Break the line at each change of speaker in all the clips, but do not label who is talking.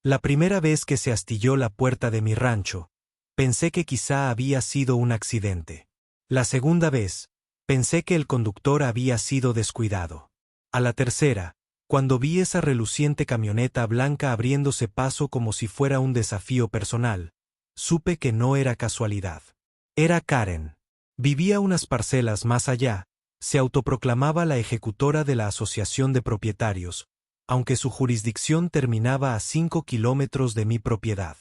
La primera vez que se astilló la puerta de mi rancho, pensé que quizá había sido un accidente. La segunda vez, pensé que el conductor había sido descuidado. A la tercera, cuando vi esa reluciente camioneta blanca abriéndose paso como si fuera un desafío personal, supe que no era casualidad. Era Karen. Vivía unas parcelas más allá, se autoproclamaba la ejecutora de la Asociación de Propietarios, aunque su jurisdicción terminaba a 5 kilómetros de mi propiedad.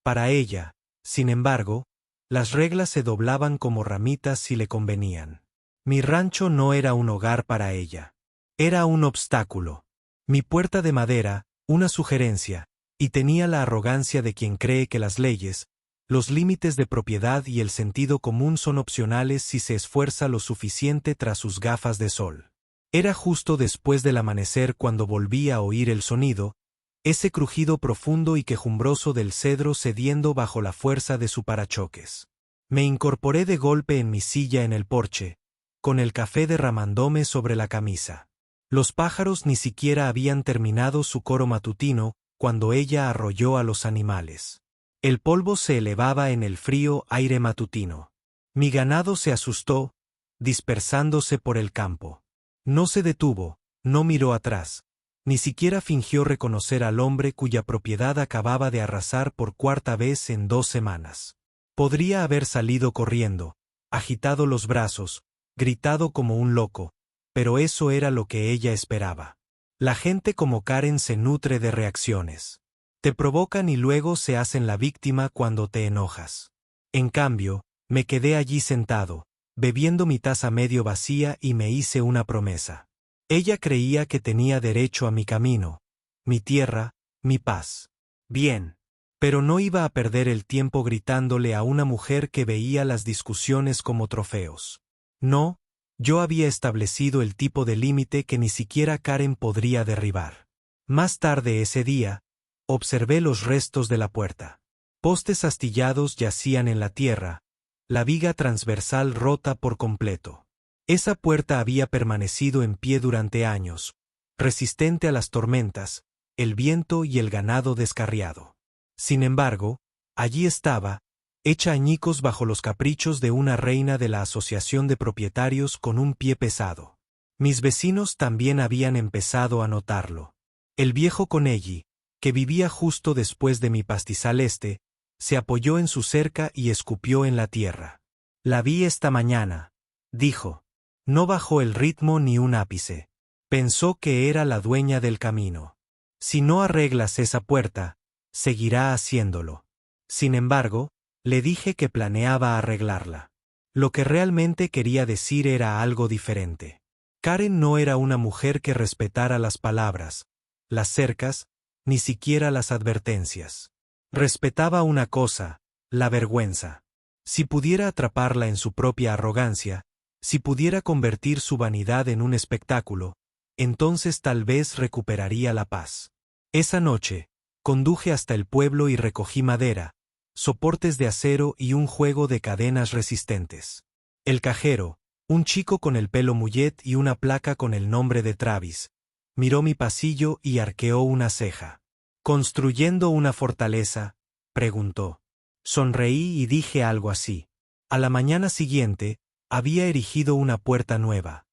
Para ella, sin embargo, las reglas se doblaban como ramitas si le convenían. Mi rancho no era un hogar para ella. Era un obstáculo. Mi puerta de madera, una sugerencia, y tenía la arrogancia de quien cree que las leyes, los límites de propiedad y el sentido común son opcionales si se esfuerza lo suficiente tras sus gafas de sol. Era justo después del amanecer cuando volví a oír el sonido, ese crujido profundo y quejumbroso del cedro cediendo bajo la fuerza de su parachoques. Me incorporé de golpe en mi silla en el porche, con el café derramándome sobre la camisa. Los pájaros ni siquiera habían terminado su coro matutino cuando ella arrolló a los animales. El polvo se elevaba en el frío aire matutino. Mi ganado se asustó, dispersándose por el campo. No se detuvo, no miró atrás, ni siquiera fingió reconocer al hombre cuya propiedad acababa de arrasar por cuarta vez en 2 semanas. Podría haber salido corriendo, agitado los brazos, gritado como un loco, pero eso era lo que ella esperaba. La gente como Karen se nutre de reacciones. Te provocan y luego se hacen la víctima cuando te enojas. En cambio, me quedé allí sentado, bebiendo mi taza medio vacía y me hice una promesa. Ella creía que tenía derecho a mi camino, mi tierra, mi paz. Bien. Pero no iba a perder el tiempo gritándole a una mujer que veía las discusiones como trofeos. No, yo había establecido el tipo de límite que ni siquiera Karen podría derribar. Más tarde ese día, observé los restos de la puerta. Postes astillados yacían en la tierra, la viga transversal rota por completo. Esa puerta había permanecido en pie durante años, resistente a las tormentas, el viento y el ganado descarriado. Sin embargo, allí estaba, hecha añicos bajo los caprichos de una reina de la Asociación de Propietarios con un pie pesado. Mis vecinos también habían empezado a notarlo. El viejo Conelli, que vivía justo después de mi pastizal este, se apoyó en su cerca y escupió en la tierra. La vi esta mañana, dijo. No bajó el ritmo ni un ápice. Pensó que era la dueña del camino. Si no arreglas esa puerta, seguirá haciéndolo. Sin embargo, le dije que planeaba arreglarla. Lo que realmente quería decir era algo diferente. Karen no era una mujer que respetara las palabras, las cercas, ni siquiera las advertencias. Respetaba una cosa, la vergüenza. Si pudiera atraparla en su propia arrogancia, si pudiera convertir su vanidad en un espectáculo, entonces tal vez recuperaría la paz. Esa noche, conduje hasta el pueblo y recogí madera, soportes de acero y un juego de cadenas resistentes. El cajero, un chico con el pelo mullet y una placa con el nombre de Travis, miró mi pasillo y arqueó una ceja. ¿Construyendo una fortaleza?, preguntó. Sonreí y dije algo así. A la mañana siguiente, había erigido una puerta nueva.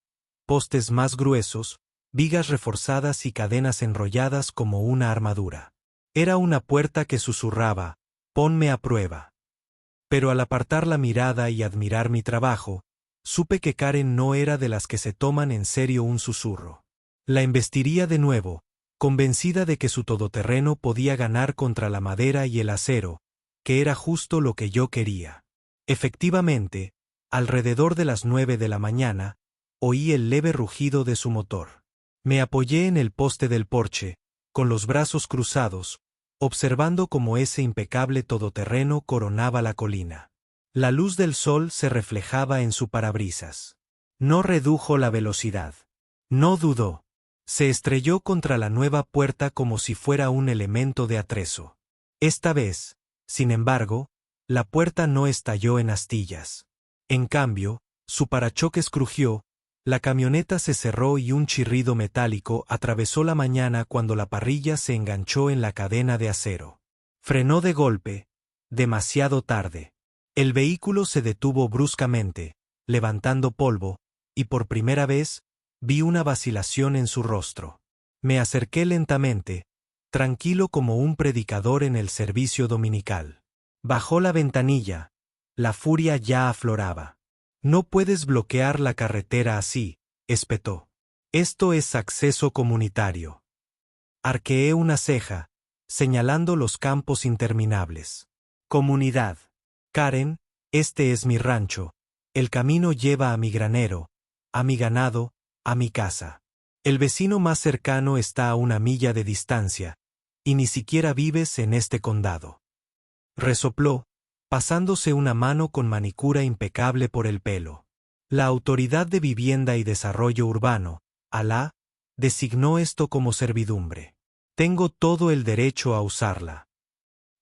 Postes más gruesos, vigas reforzadas y cadenas enrolladas como una armadura. Era una puerta que susurraba, «Ponme a prueba». Pero al apartar la mirada y admirar mi trabajo, supe que Karen no era de las que se toman en serio un susurro. La embestiría de nuevo, convencida de que su todoterreno podía ganar contra la madera y el acero, que era justo lo que yo quería. Efectivamente, alrededor de las 9 de la mañana, oí el leve rugido de su motor. Me apoyé en el poste del porche, con los brazos cruzados, observando cómo ese impecable todoterreno coronaba la colina. La luz del sol se reflejaba en su parabrisas. No redujo la velocidad. No dudó. Se estrelló contra la nueva puerta como si fuera un elemento de atrezo. Esta vez, sin embargo, la puerta no estalló en astillas. En cambio, su parachoques crujió, La camioneta se cerró y un chirrido metálico atravesó la mañana cuando la parrilla se enganchó en la cadena de acero. Frenó de golpe, demasiado tarde. El vehículo se detuvo bruscamente, levantando polvo, y por primera vez, vi una vacilación en su rostro. Me acerqué lentamente, tranquilo como un predicador en el servicio dominical. Bajó la ventanilla. La furia ya afloraba. No puedes bloquear la carretera así, espetó. Esto es acceso comunitario. Arqueé una ceja, señalando los campos interminables. Comunidad. Karen, este es mi rancho. El camino lleva a mi granero, a mi ganado, a mi casa. El vecino más cercano está a 1 milla de distancia, y ni siquiera vives en este condado. Resopló, pasándose una mano con manicura impecable por el pelo. La Autoridad de Vivienda y Desarrollo Urbano, ALA, designó esto como servidumbre. Tengo todo el derecho a usarla.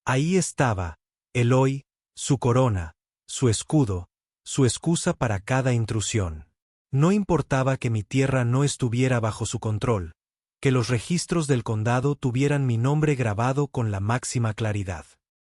Ahí estaba, Eloy, su corona, su escudo, su excusa para cada intrusión. No importaba que mi tierra no estuviera bajo su control, que los registros del condado tuvieran mi nombre grabado con la máxima claridad.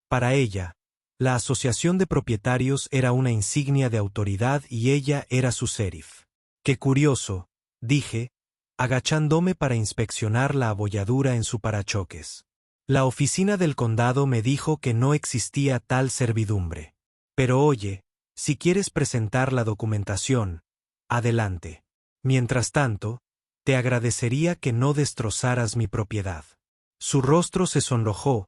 Para ella, la asociación de propietarios era una insignia de autoridad y ella era su sheriff. Qué curioso, dije, agachándome para inspeccionar la abolladura en su parachoques. La oficina del condado me dijo que no existía tal servidumbre. Pero oye, si quieres presentar la documentación, adelante. Mientras tanto, te agradecería que no destrozaras mi propiedad. Su rostro se sonrojó,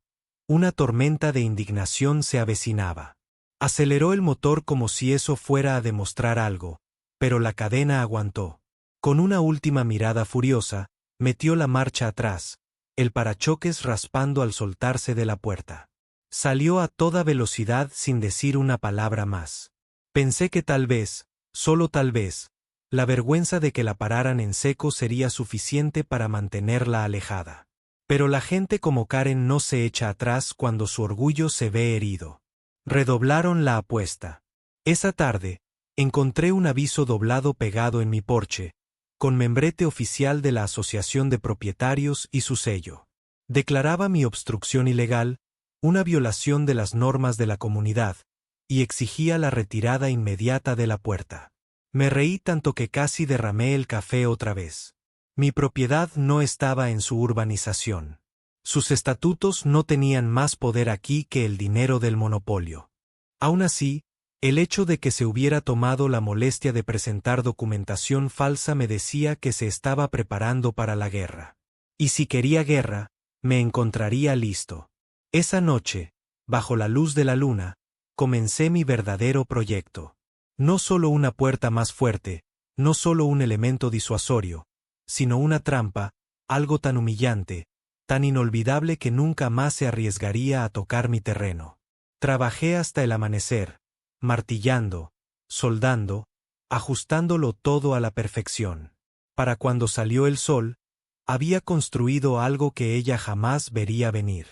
una tormenta de indignación se avecinaba. Aceleró el motor como si eso fuera a demostrar algo, pero la cadena aguantó. Con una última mirada furiosa, metió la marcha atrás, el parachoques raspando al soltarse de la puerta. Salió a toda velocidad sin decir una palabra más. Pensé que tal vez, solo tal vez, la vergüenza de que la pararan en seco sería suficiente para mantenerla alejada. Pero la gente como Karen no se echa atrás cuando su orgullo se ve herido. Redoblaron la apuesta. Esa tarde, encontré un aviso doblado pegado en mi porche, con membrete oficial de la Asociación de Propietarios y su sello. Declaraba mi obstrucción ilegal, una violación de las normas de la comunidad, y exigía la retirada inmediata de la puerta. Me reí tanto que casi derramé el café otra vez. Mi propiedad no estaba en su urbanización. Sus estatutos no tenían más poder aquí que el dinero del monopolio. Aún así, el hecho de que se hubiera tomado la molestia de presentar documentación falsa me decía que se estaba preparando para la guerra. Y si quería guerra, me encontraría listo. Esa noche, bajo la luz de la luna, comencé mi verdadero proyecto. No solo una puerta más fuerte, no solo un elemento disuasorio, sino una trampa, algo tan humillante, tan inolvidable que nunca más se arriesgaría a tocar mi terreno. Trabajé hasta el amanecer, martillando, soldando, ajustándolo todo a la perfección. Para cuando salió el sol, había construido algo que ella jamás vería venir.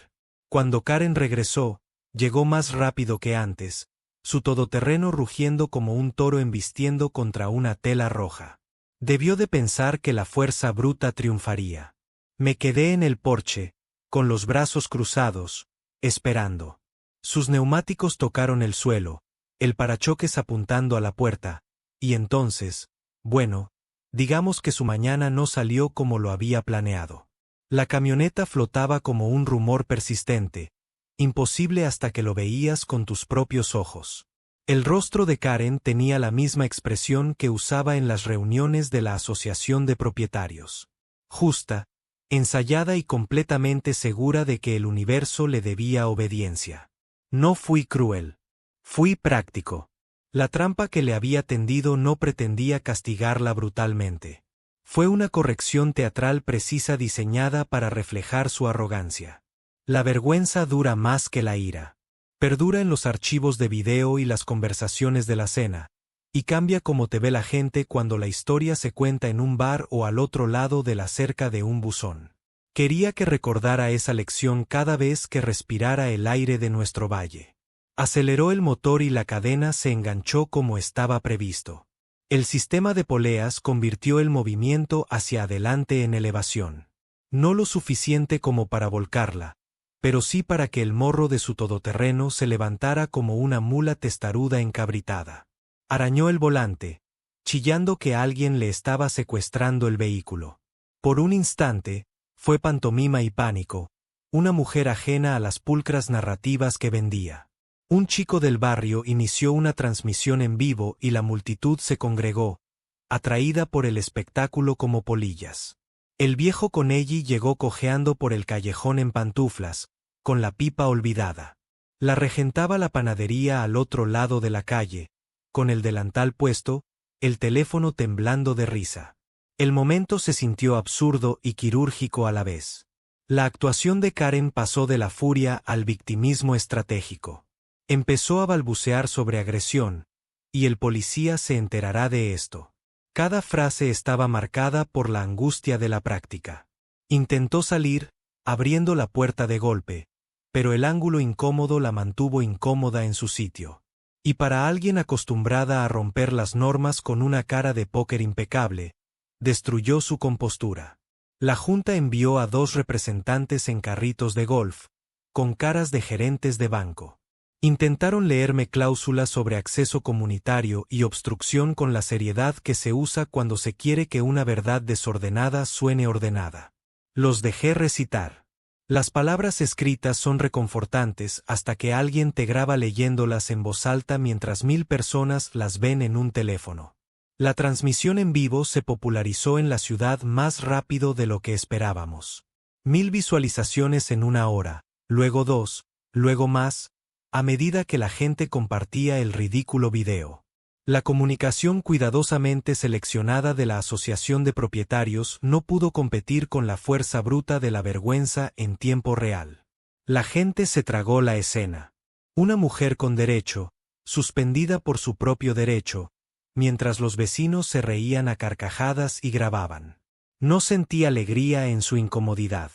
Cuando Karen regresó, llegó más rápido que antes, su todoterreno rugiendo como un toro embistiendo contra una tela roja. Debió de pensar que la fuerza bruta triunfaría. Me quedé en el porche, con los brazos cruzados, esperando. Sus neumáticos tocaron el suelo, el parachoques apuntando a la puerta, y entonces, bueno, digamos que su mañana no salió como lo había planeado. La camioneta flotaba como un rumor persistente, imposible hasta que lo veías con tus propios ojos. El rostro de Karen tenía la misma expresión que usaba en las reuniones de la Asociación de Propietarios. Justa, ensayada y completamente segura de que el universo le debía obediencia. No fui cruel. Fui práctico. La trampa que le había tendido no pretendía castigarla brutalmente. Fue una corrección teatral precisa diseñada para reflejar su arrogancia. La vergüenza dura más que la ira. Perdura en los archivos de video y las conversaciones de la cena, y cambia como te ve la gente cuando la historia se cuenta en un bar o al otro lado de la cerca de un buzón. Quería que recordara esa lección cada vez que respirara el aire de nuestro valle. Aceleró el motor y la cadena se enganchó como estaba previsto. El sistema de poleas convirtió el movimiento hacia adelante en elevación. No lo suficiente como para volcarla, pero sí para que el morro de su todoterreno se levantara como una mula testaruda encabritada. Arañó el volante, chillando que alguien le estaba secuestrando el vehículo. Por un instante, fue pantomima y pánico, una mujer ajena a las pulcras narrativas que vendía. Un chico del barrio inició una transmisión en vivo y la multitud se congregó, atraída por el espectáculo como polillas. El viejo Conelli llegó cojeando por el callejón en pantuflas, con la pipa olvidada. La regentaba la panadería al otro lado de la calle, con el delantal puesto, el teléfono temblando de risa. El momento se sintió absurdo y quirúrgico a la vez. La actuación de Karen pasó de la furia al victimismo estratégico. Empezó a balbucear sobre agresión, y el policía se enterará de esto. Cada frase estaba marcada por la angustia de la práctica. Intentó salir, abriendo la puerta de golpe, pero el ángulo incómodo la mantuvo incómoda en su sitio. Y para alguien acostumbrada a romper las normas con una cara de póker impecable, destruyó su compostura. La Junta envió a 2 representantes en carritos de golf, con caras de gerentes de banco. Intentaron leerme cláusulas sobre acceso comunitario y obstrucción con la seriedad que se usa cuando se quiere que una verdad desordenada suene ordenada. Los dejé recitar. Las palabras escritas son reconfortantes hasta que alguien te graba leyéndolas en voz alta mientras 1000 personas las ven en un teléfono. La transmisión en vivo se popularizó en la ciudad más rápido de lo que esperábamos. 1000 visualizaciones en 1 hora, luego 2, luego más, a medida que la gente compartía el ridículo video. La comunicación cuidadosamente seleccionada de la Asociación de Propietarios no pudo competir con la fuerza bruta de la vergüenza en tiempo real. La gente se tragó la escena. Una mujer con derecho, suspendida por su propio derecho, mientras los vecinos se reían a carcajadas y grababan. No sentí alegría en su incomodidad.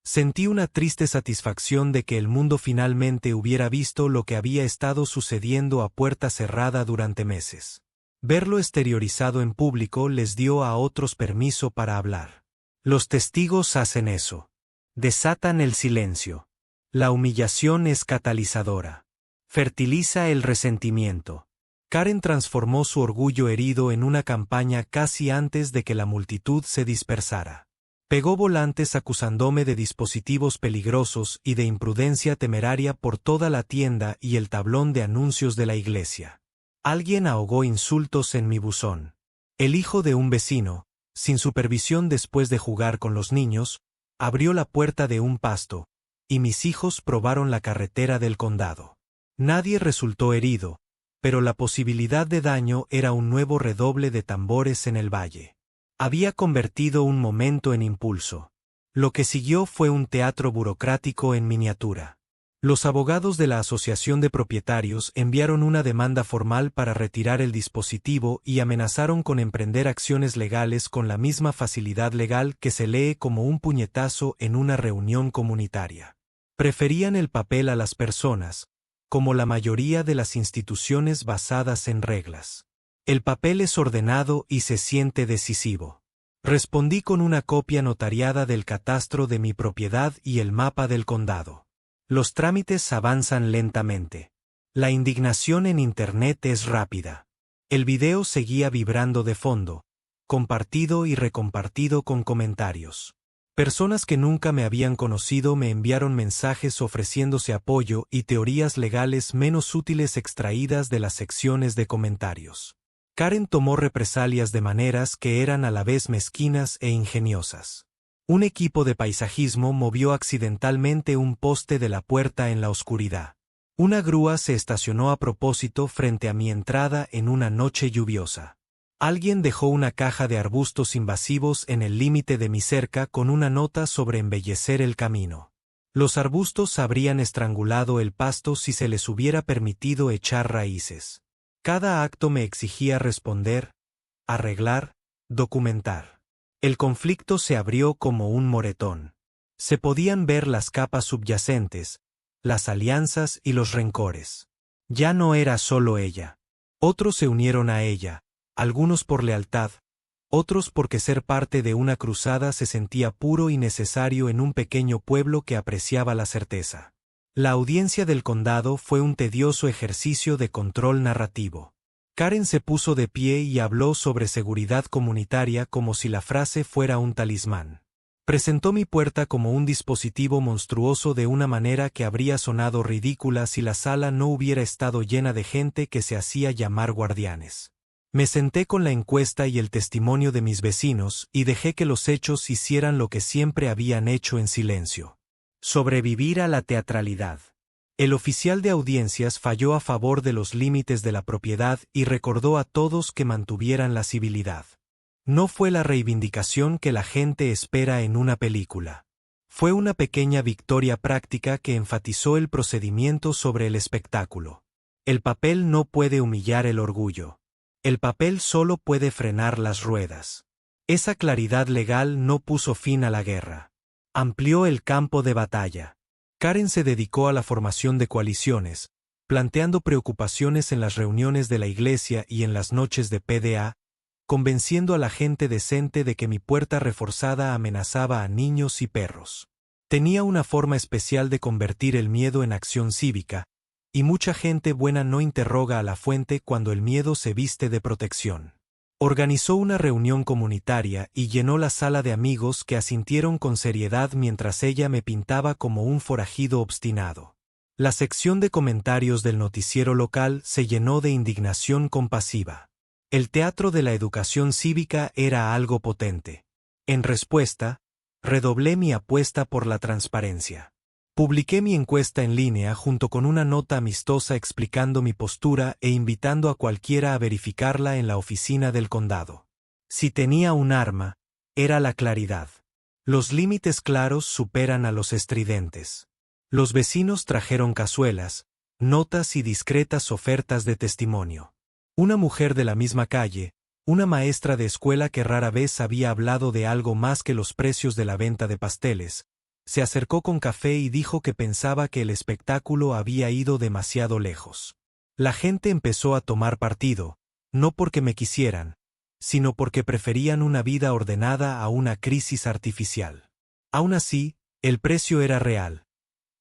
Sentí una triste satisfacción de que el mundo finalmente hubiera visto lo que había estado sucediendo a puerta cerrada durante meses. Verlo exteriorizado en público les dio a otros permiso para hablar. Los testigos hacen eso. Desatan el silencio. La humillación es catalizadora. Fertiliza el resentimiento. Karen transformó su orgullo herido en una campaña casi antes de que la multitud se dispersara. Pegó volantes acusándome de dispositivos peligrosos y de imprudencia temeraria por toda la tienda y el tablón de anuncios de la iglesia. Alguien ahogó insultos en mi buzón. El hijo de un vecino, sin supervisión después de jugar con los niños, abrió la puerta de un pasto, y mis hijos probaron la carretera del condado. Nadie resultó herido, pero la posibilidad de daño era un nuevo redoble de tambores en el valle. Había convertido un momento en impulso. Lo que siguió fue un teatro burocrático en miniatura. Los abogados de la Asociación de Propietarios enviaron una demanda formal para retirar el dispositivo y amenazaron con emprender acciones legales con la misma facilidad legal que se lee como un puñetazo en una reunión comunitaria. Preferían el papel a las personas, como la mayoría de las instituciones basadas en reglas. El papel es ordenado y se siente decisivo. Respondí con una copia notariada del catastro de mi propiedad y el mapa del condado. Los trámites avanzan lentamente. La indignación en Internet es rápida. El video seguía vibrando de fondo, compartido y recompartido con comentarios. Personas que nunca me habían conocido me enviaron mensajes ofreciéndose apoyo y teorías legales menos útiles extraídas de las secciones de comentarios. Karen tomó represalias de maneras que eran a la vez mezquinas e ingeniosas. Un equipo de paisajismo movió accidentalmente un poste de la puerta en la oscuridad. Una grúa se estacionó a propósito frente a mi entrada en una noche lluviosa. Alguien dejó una caja de arbustos invasivos en el límite de mi cerca con una nota sobre embellecer el camino. Los arbustos habrían estrangulado el pasto si se les hubiera permitido echar raíces. Cada acto me exigía responder, arreglar, documentar. El conflicto se abrió como un moretón. Se podían ver las capas subyacentes, las alianzas y los rencores. Ya no era solo ella. Otros se unieron a ella, algunos por lealtad, otros porque ser parte de una cruzada se sentía puro y necesario en un pequeño pueblo que apreciaba la certeza. La audiencia del condado fue un tedioso ejercicio de control narrativo. Karen se puso de pie y habló sobre seguridad comunitaria como si la frase fuera un talismán. Presentó mi puerta como un dispositivo monstruoso de una manera que habría sonado ridícula si la sala no hubiera estado llena de gente que se hacía llamar guardianes. Me senté con la encuesta y el testimonio de mis vecinos y dejé que los hechos hicieran lo que siempre habían hecho en silencio. Sobrevivir a la teatralidad. El oficial de audiencias falló a favor de los límites de la propiedad y recordó a todos que mantuvieran la civilidad. No fue la reivindicación que la gente espera en una película. Fue una pequeña victoria práctica que enfatizó el procedimiento sobre el espectáculo. El papel no puede humillar el orgullo. El papel solo puede frenar las ruedas. Esa claridad legal no puso fin a la guerra. Amplió el campo de batalla. Karen se dedicó a la formación de coaliciones, planteando preocupaciones en las reuniones de la iglesia y en las noches de PDA, convenciendo a la gente decente de que mi puerta reforzada amenazaba a niños y perros. Tenía una forma especial de convertir el miedo en acción cívica, y mucha gente buena no interroga a la fuente cuando el miedo se viste de protección. Organizó una reunión comunitaria y llenó la sala de amigos que asintieron con seriedad mientras ella me pintaba como un forajido obstinado. La sección de comentarios del noticiero local se llenó de indignación compasiva. El teatro de la educación cívica era algo potente. En respuesta, redoblé mi apuesta por la transparencia. Publiqué mi encuesta en línea junto con una nota amistosa explicando mi postura e invitando a cualquiera a verificarla en la oficina del condado. Si tenía un arma, era la claridad. Los límites claros superan a los estridentes. Los vecinos trajeron cazuelas, notas y discretas ofertas de testimonio. Una mujer de la misma calle, una maestra de escuela que rara vez había hablado de algo más que los precios de la venta de pasteles, se acercó con café y dijo que pensaba que el espectáculo había ido demasiado lejos. La gente empezó a tomar partido, no porque me quisieran, sino porque preferían una vida ordenada a una crisis artificial. Aún así, el precio era real.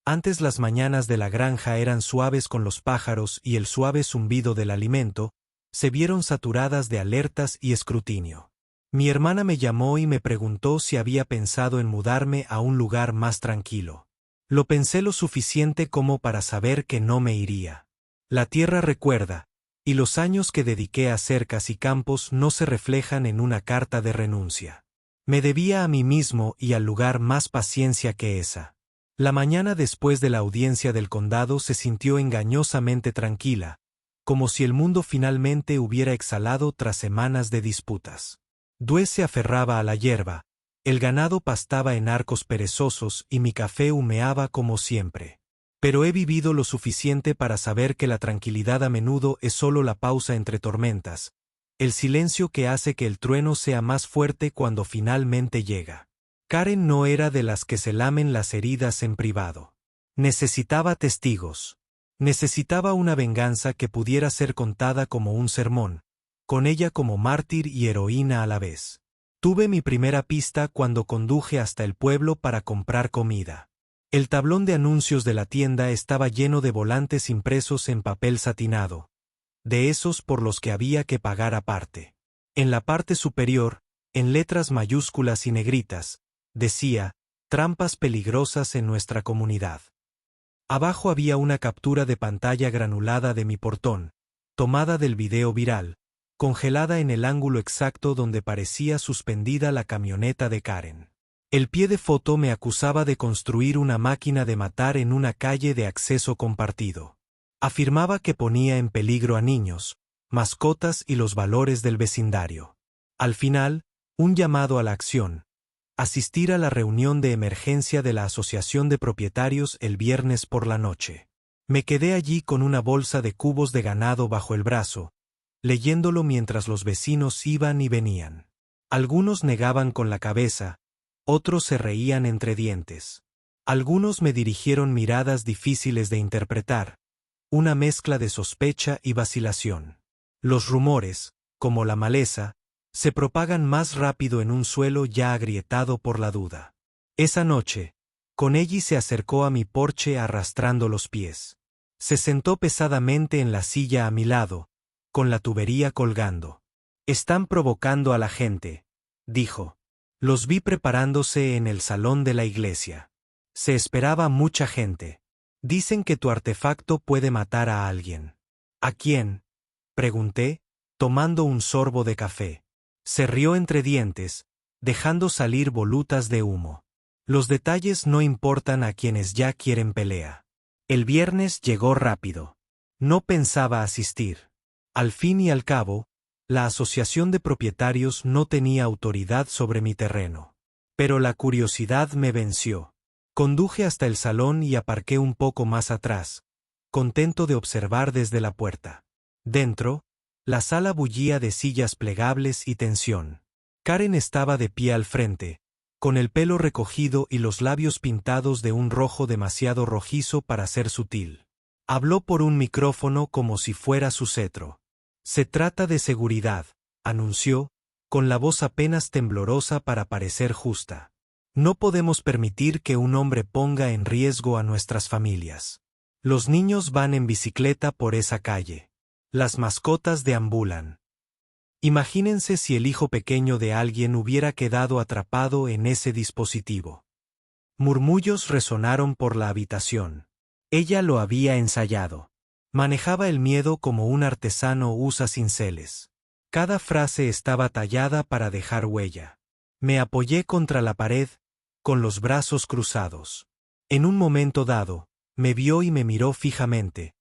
Antes las mañanas de la granja eran suaves con los pájaros y el suave zumbido del alimento, se vieron saturadas de alertas y escrutinio. Mi hermana me llamó y me preguntó si había pensado en mudarme a un lugar más tranquilo. Lo pensé lo suficiente como para saber que no me iría. La tierra recuerda, y los años que dediqué a cercas y campos no se reflejan en una carta de renuncia. Me debía a mí mismo y al lugar más paciencia que esa. La mañana después de la audiencia del condado se sintió engañosamente tranquila, como si el mundo finalmente hubiera exhalado tras semanas de disputas. Due se aferraba a la hierba, el ganado pastaba en arcos perezosos y mi café humeaba como siempre. Pero he vivido lo suficiente para saber que la tranquilidad a menudo es solo la pausa entre tormentas, el silencio que hace que el trueno sea más fuerte cuando finalmente llega. Karen no era de las que se lamen las heridas en privado. Necesitaba testigos. Necesitaba una venganza que pudiera ser contada como un sermón, con ella como mártir y heroína a la vez. Tuve mi primera pista cuando conduje hasta el pueblo para comprar comida. El tablón de anuncios de la tienda estaba lleno de volantes impresos en papel satinado, de esos por los que había que pagar aparte. En la parte superior, en letras mayúsculas y negritas, decía, trampas peligrosas en nuestra comunidad. Abajo había una captura de pantalla granulada de mi portón, tomada del video viral, congelada en el ángulo exacto donde parecía suspendida la camioneta de Karen. El pie de foto me acusaba de construir una máquina de matar en una calle de acceso compartido. Afirmaba que ponía en peligro a niños, mascotas y los valores del vecindario. Al final, un llamado a la acción. Asistir a la reunión de emergencia de la Asociación de Propietarios el viernes por la noche. Me quedé allí con una bolsa de cubos de ganado bajo el brazo, leyéndolo mientras los vecinos iban y venían. Algunos negaban con la cabeza, otros se reían entre dientes. Algunos me dirigieron miradas difíciles de interpretar, una mezcla de sospecha y vacilación. Los rumores, como la maleza, se propagan más rápido en un suelo ya agrietado por la duda. Esa noche, Conelli se acercó a mi porche arrastrando los pies. Se sentó pesadamente en la silla a mi lado, con la tubería colgando. «Están provocando a la gente», dijo. Los vi preparándose en el salón de la iglesia. Se esperaba mucha gente. Dicen que tu artefacto puede matar a alguien. ¿A quién?, pregunté, tomando un sorbo de café. Se rió entre dientes, dejando salir volutas de humo. Los detalles no importan a quienes ya quieren pelea. El viernes llegó rápido. No pensaba asistir. Al fin y al cabo, la asociación de propietarios no tenía autoridad sobre mi terreno. Pero la curiosidad me venció. Conduje hasta el salón y aparqué un poco más atrás, contento de observar desde la puerta. Dentro, la sala bullía de sillas plegables y tensión. Karen estaba de pie al frente, con el pelo recogido y los labios pintados de un rojo demasiado rojizo para ser sutil. Habló por un micrófono como si fuera su cetro. «Se trata de seguridad», anunció, con la voz apenas temblorosa para parecer justa. «No podemos permitir que un hombre ponga en riesgo a nuestras familias. Los niños van en bicicleta por esa calle. Las mascotas deambulan. Imagínense si el hijo pequeño de alguien hubiera quedado atrapado en ese dispositivo». Murmullos resonaron por la habitación. Ella lo había ensayado. Manejaba el miedo como un artesano usa cinceles. Cada frase estaba tallada para dejar huella. Me apoyé contra la pared, con los brazos cruzados. En un momento dado, me vio y me miró fijamente,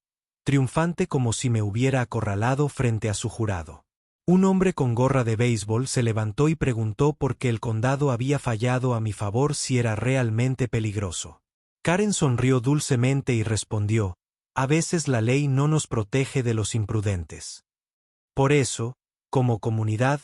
triunfante como si me hubiera acorralado frente a su jurado. Un hombre con gorra de béisbol se levantó y preguntó por qué el condado había fallado a mi favor si era realmente peligroso. Karen sonrió dulcemente y respondió: «A veces la ley no nos protege de los imprudentes. Por eso, como comunidad,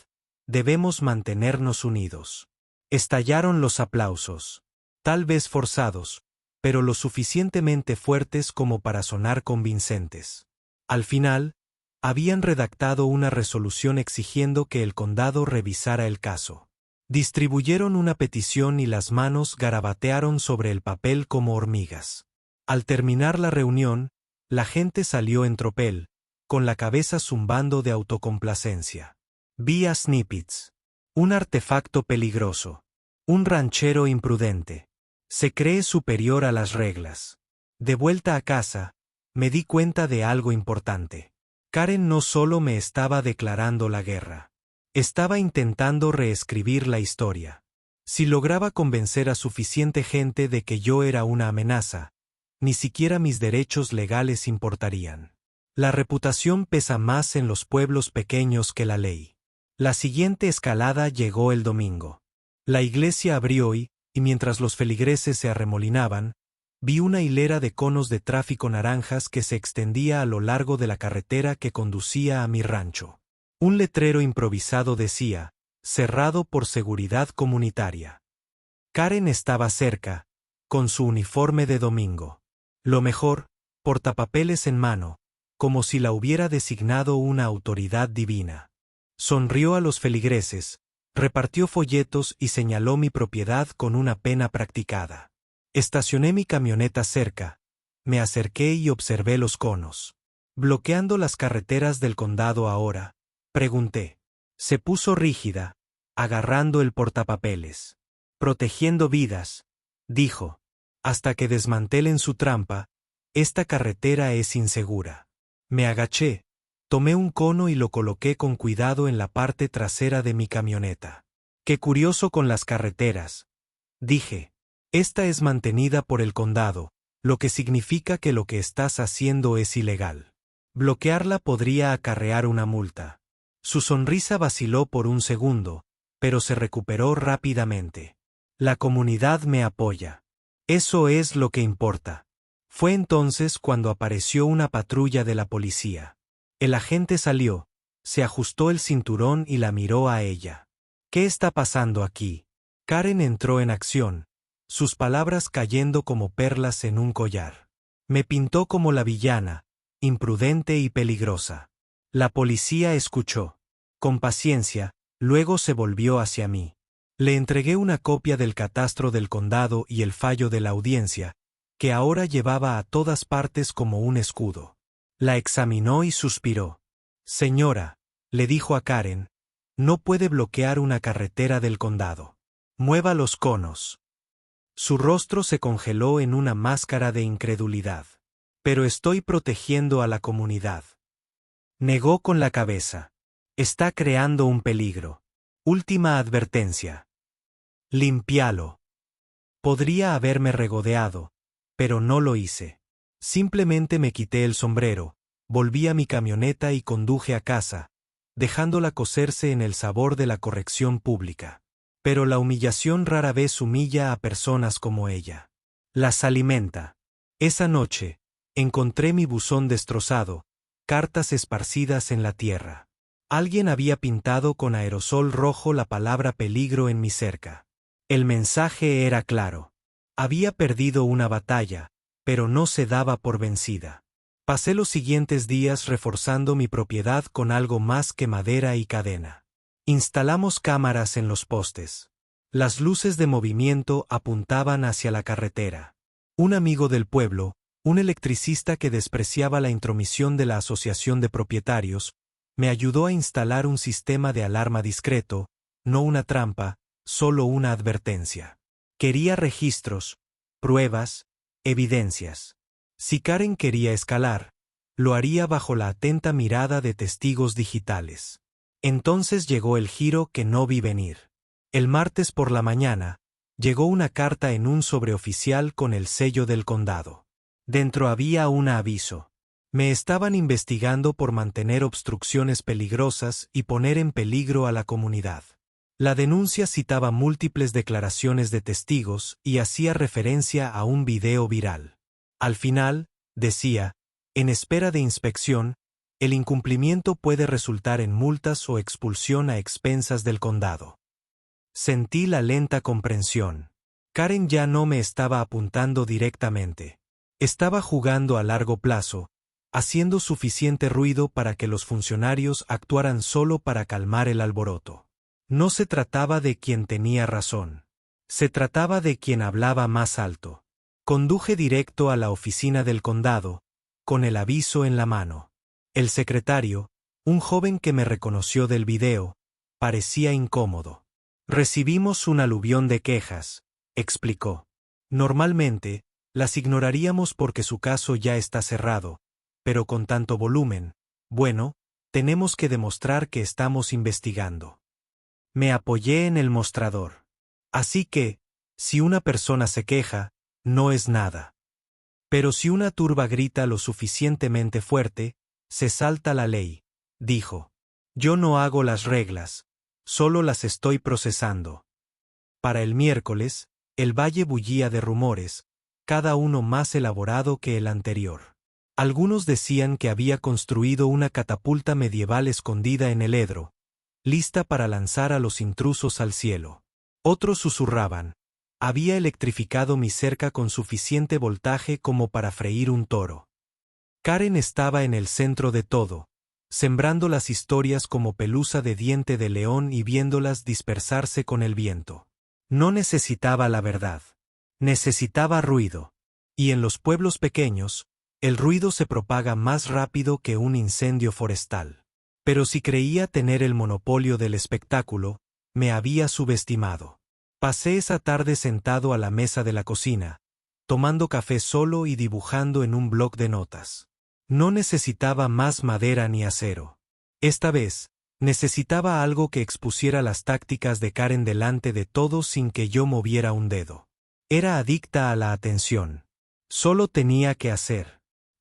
debemos mantenernos unidos». Estallaron los aplausos. Tal vez forzados, pero lo suficientemente fuertes como para sonar convincentes. Al final, habían redactado una resolución exigiendo que el condado revisara el caso. Distribuyeron una petición y las manos garabatearon sobre el papel como hormigas. Al terminar la reunión, la gente salió en tropel, con la cabeza zumbando de autocomplacencia. Vi a Snippets. Un artefacto peligroso. Un ranchero imprudente. Se cree superior a las reglas. De vuelta a casa, me di cuenta de algo importante. Karen no solo me estaba declarando la guerra. Estaba intentando reescribir la historia. Si lograba convencer a suficiente gente de que yo era una amenaza, ni siquiera mis derechos legales importarían. La reputación pesa más en los pueblos pequeños que la ley. La siguiente escalada llegó el domingo. La iglesia abrió y mientras los feligreses se arremolinaban, vi una hilera de conos de tráfico naranjas que se extendía a lo largo de la carretera que conducía a mi rancho. Un letrero improvisado decía: «Cerrado por seguridad comunitaria». Karen estaba cerca, con su uniforme de domingo. Lo mejor, portapapeles en mano, como si la hubiera designado una autoridad divina. Sonrió a los feligreses, repartió folletos y señaló mi propiedad con una pena practicada. Estacioné mi camioneta cerca, me acerqué y observé los conos. «¿Bloqueando las carreteras del condado ahora?», pregunté. Se puso rígida, agarrando el portapapeles. «Protegiendo vidas», dijo. «Hasta que desmantelen su trampa, esta carretera es insegura». Me agaché, tomé un cono y lo coloqué con cuidado en la parte trasera de mi camioneta. «Qué curioso con las carreteras», dije. «Esta es mantenida por el condado, lo que significa que lo que estás haciendo es ilegal. Bloquearla podría acarrear una multa». Su sonrisa vaciló por un segundo, pero se recuperó rápidamente. «La comunidad me apoya. Eso es lo que importa». Fue entonces cuando apareció una patrulla de la policía. El agente salió, se ajustó el cinturón y la miró a ella. «¿Qué está pasando aquí?». Karen entró en acción, sus palabras cayendo como perlas en un collar. Me pintó como la villana, imprudente y peligrosa. La policía escuchó. Con paciencia, luego se volvió hacia mí. Le entregué una copia del catastro del condado y el fallo de la audiencia, que ahora llevaba a todas partes como un escudo. La examinó y suspiró. Señora, le dijo a Karen, no puede bloquear una carretera del condado. Mueva los conos. Su rostro se congeló en una máscara de incredulidad. Pero estoy protegiendo a la comunidad. Negó con la cabeza. Está creando un peligro. Última advertencia. Limpialo. Podría haberme regodeado, pero no lo hice. Simplemente me quité el sombrero, volví a mi camioneta y conduje a casa, dejándola cocerse en el sabor de la corrección pública. Pero la humillación rara vez humilla a personas como ella. Las alimenta. Esa noche, encontré mi buzón destrozado, cartas esparcidas en la tierra. Alguien había pintado con aerosol rojo la palabra peligro en mi cerca. El mensaje era claro. Había perdido una batalla, pero no se daba por vencida. Pasé los siguientes días reforzando mi propiedad con algo más que madera y cadena. Instalamos cámaras en los postes. Las luces de movimiento apuntaban hacia la carretera. Un amigo del pueblo, un electricista que despreciaba la intromisión de la asociación de propietarios, me ayudó a instalar un sistema de alarma discreto, no una trampa, solo una advertencia. Quería registros, pruebas, evidencias. Si Karen quería escalar, lo haría bajo la atenta mirada de testigos digitales. Entonces llegó el giro que no vi venir. El martes por la mañana, llegó una carta en un sobreoficial con el sello del condado. Dentro había un aviso. Me estaban investigando por mantener obstrucciones peligrosas y poner en peligro a la comunidad. La denuncia citaba múltiples declaraciones de testigos y hacía referencia a un video viral. Al final, decía, en espera de inspección, el incumplimiento puede resultar en multas o expulsión a expensas del condado. Sentí la lenta comprensión. Karen ya no me estaba apuntando directamente. Estaba jugando a largo plazo, haciendo suficiente ruido para que los funcionarios actuaran solo para calmar el alboroto. No se trataba de quien tenía razón. Se trataba de quien hablaba más alto. Conduje directo a la oficina del condado, con el aviso en la mano. El secretario, un joven que me reconoció del video, parecía incómodo. Recibimos un aluvión de quejas, explicó. Normalmente, las ignoraríamos porque su caso ya está cerrado, pero con tanto volumen, bueno, tenemos que demostrar que estamos investigando. Me apoyé en el mostrador. Así que, si una persona se queja, no es nada. Pero si una turba grita lo suficientemente fuerte, se salta la ley, dijo. Yo no hago las reglas, solo las estoy procesando. Para el miércoles, el valle bullía de rumores, cada uno más elaborado que el anterior. Algunos decían que había construido una catapulta medieval escondida en el Edro, lista para lanzar a los intrusos al cielo. Otros susurraban, había electrificado mi cerca con suficiente voltaje como para freír un toro. Karen estaba en el centro de todo, sembrando las historias como pelusa de diente de león y viéndolas dispersarse con el viento. No necesitaba la verdad. Necesitaba ruido. Y en los pueblos pequeños, el ruido se propaga más rápido que un incendio forestal. Pero si creía tener el monopolio del espectáculo, me había subestimado. Pasé esa tarde sentado a la mesa de la cocina, tomando café solo y dibujando en un bloc de notas. No necesitaba más madera ni acero. Esta vez, necesitaba algo que expusiera las tácticas de Karen delante de todos sin que yo moviera un dedo. Era adicta a la atención. Solo tenía que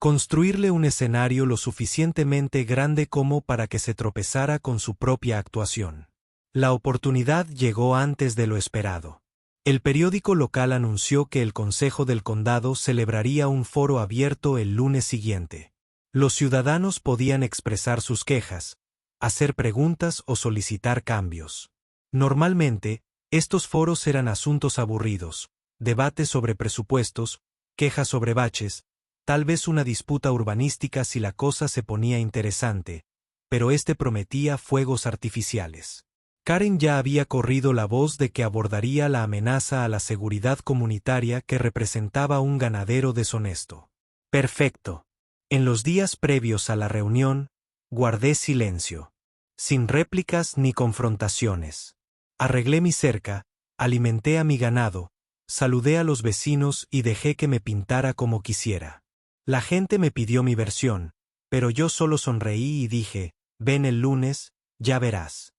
construirle un escenario lo suficientemente grande como para que se tropezara con su propia actuación. La oportunidad llegó antes de lo esperado. El periódico local anunció que el Consejo del Condado celebraría un foro abierto el lunes siguiente. Los ciudadanos podían expresar sus quejas, hacer preguntas o solicitar cambios. Normalmente, estos foros eran asuntos aburridos, debates sobre presupuestos, quejas sobre baches, tal vez una disputa urbanística si la cosa se ponía interesante, pero este prometía fuegos artificiales. Karen ya había corrido la voz de que abordaría la amenaza a la seguridad comunitaria que representaba un ganadero deshonesto. Perfecto. En los días previos a la reunión, guardé silencio. Sin réplicas ni confrontaciones. Arreglé mi cerca, alimenté a mi ganado, saludé a los vecinos y dejé que me pintara como quisiera. La gente me pidió mi versión, pero yo solo sonreí y dije, ven el lunes, ya verás.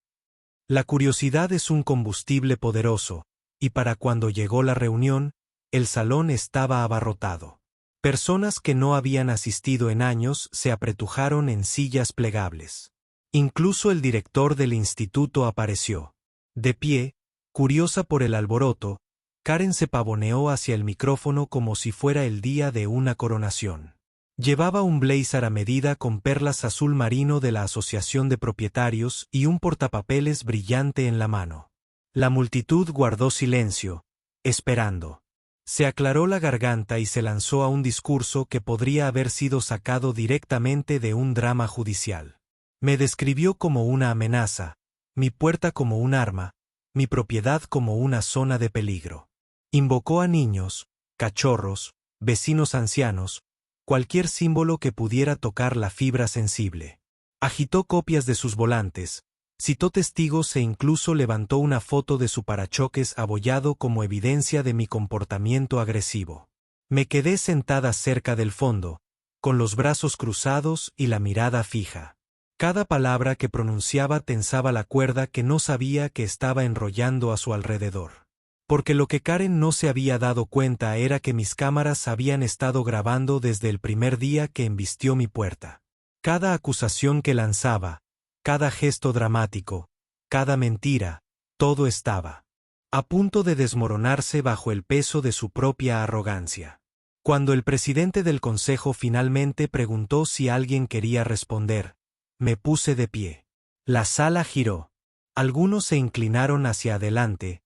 La curiosidad es un combustible poderoso, y para cuando llegó la reunión, el salón estaba abarrotado. Personas que no habían asistido en años se apretujaron en sillas plegables. Incluso el director del instituto apareció. De pie, curiosa por el alboroto, Karen se pavoneó hacia el micrófono como si fuera el día de una coronación. Llevaba un blazer a medida con perlas azul marino de la Asociación de Propietarios y un portapapeles brillante en la mano. La multitud guardó silencio, esperando. Se aclaró la garganta y se lanzó a un discurso que podría haber sido sacado directamente de un drama judicial. Me describió como una amenaza, mi puerta como un arma, mi propiedad como una zona de peligro. Invocó a niños, cachorros, vecinos ancianos, cualquier símbolo que pudiera tocar la fibra sensible. Agitó copias de sus volantes, citó testigos e incluso levantó una foto de su parachoques abollado como evidencia de mi comportamiento agresivo. Me quedé sentada cerca del fondo, con los brazos cruzados y la mirada fija. Cada palabra que pronunciaba tensaba la cuerda que no sabía que estaba enrollando a su alrededor. Porque lo que Karen no se había dado cuenta era que mis cámaras habían estado grabando desde el primer día que embistió mi puerta. Cada acusación que lanzaba, cada gesto dramático, cada mentira, todo estaba a punto de desmoronarse bajo el peso de su propia arrogancia. Cuando el presidente del consejo finalmente preguntó si alguien quería responder, me puse de pie. La sala giró. Algunos se inclinaron hacia adelante,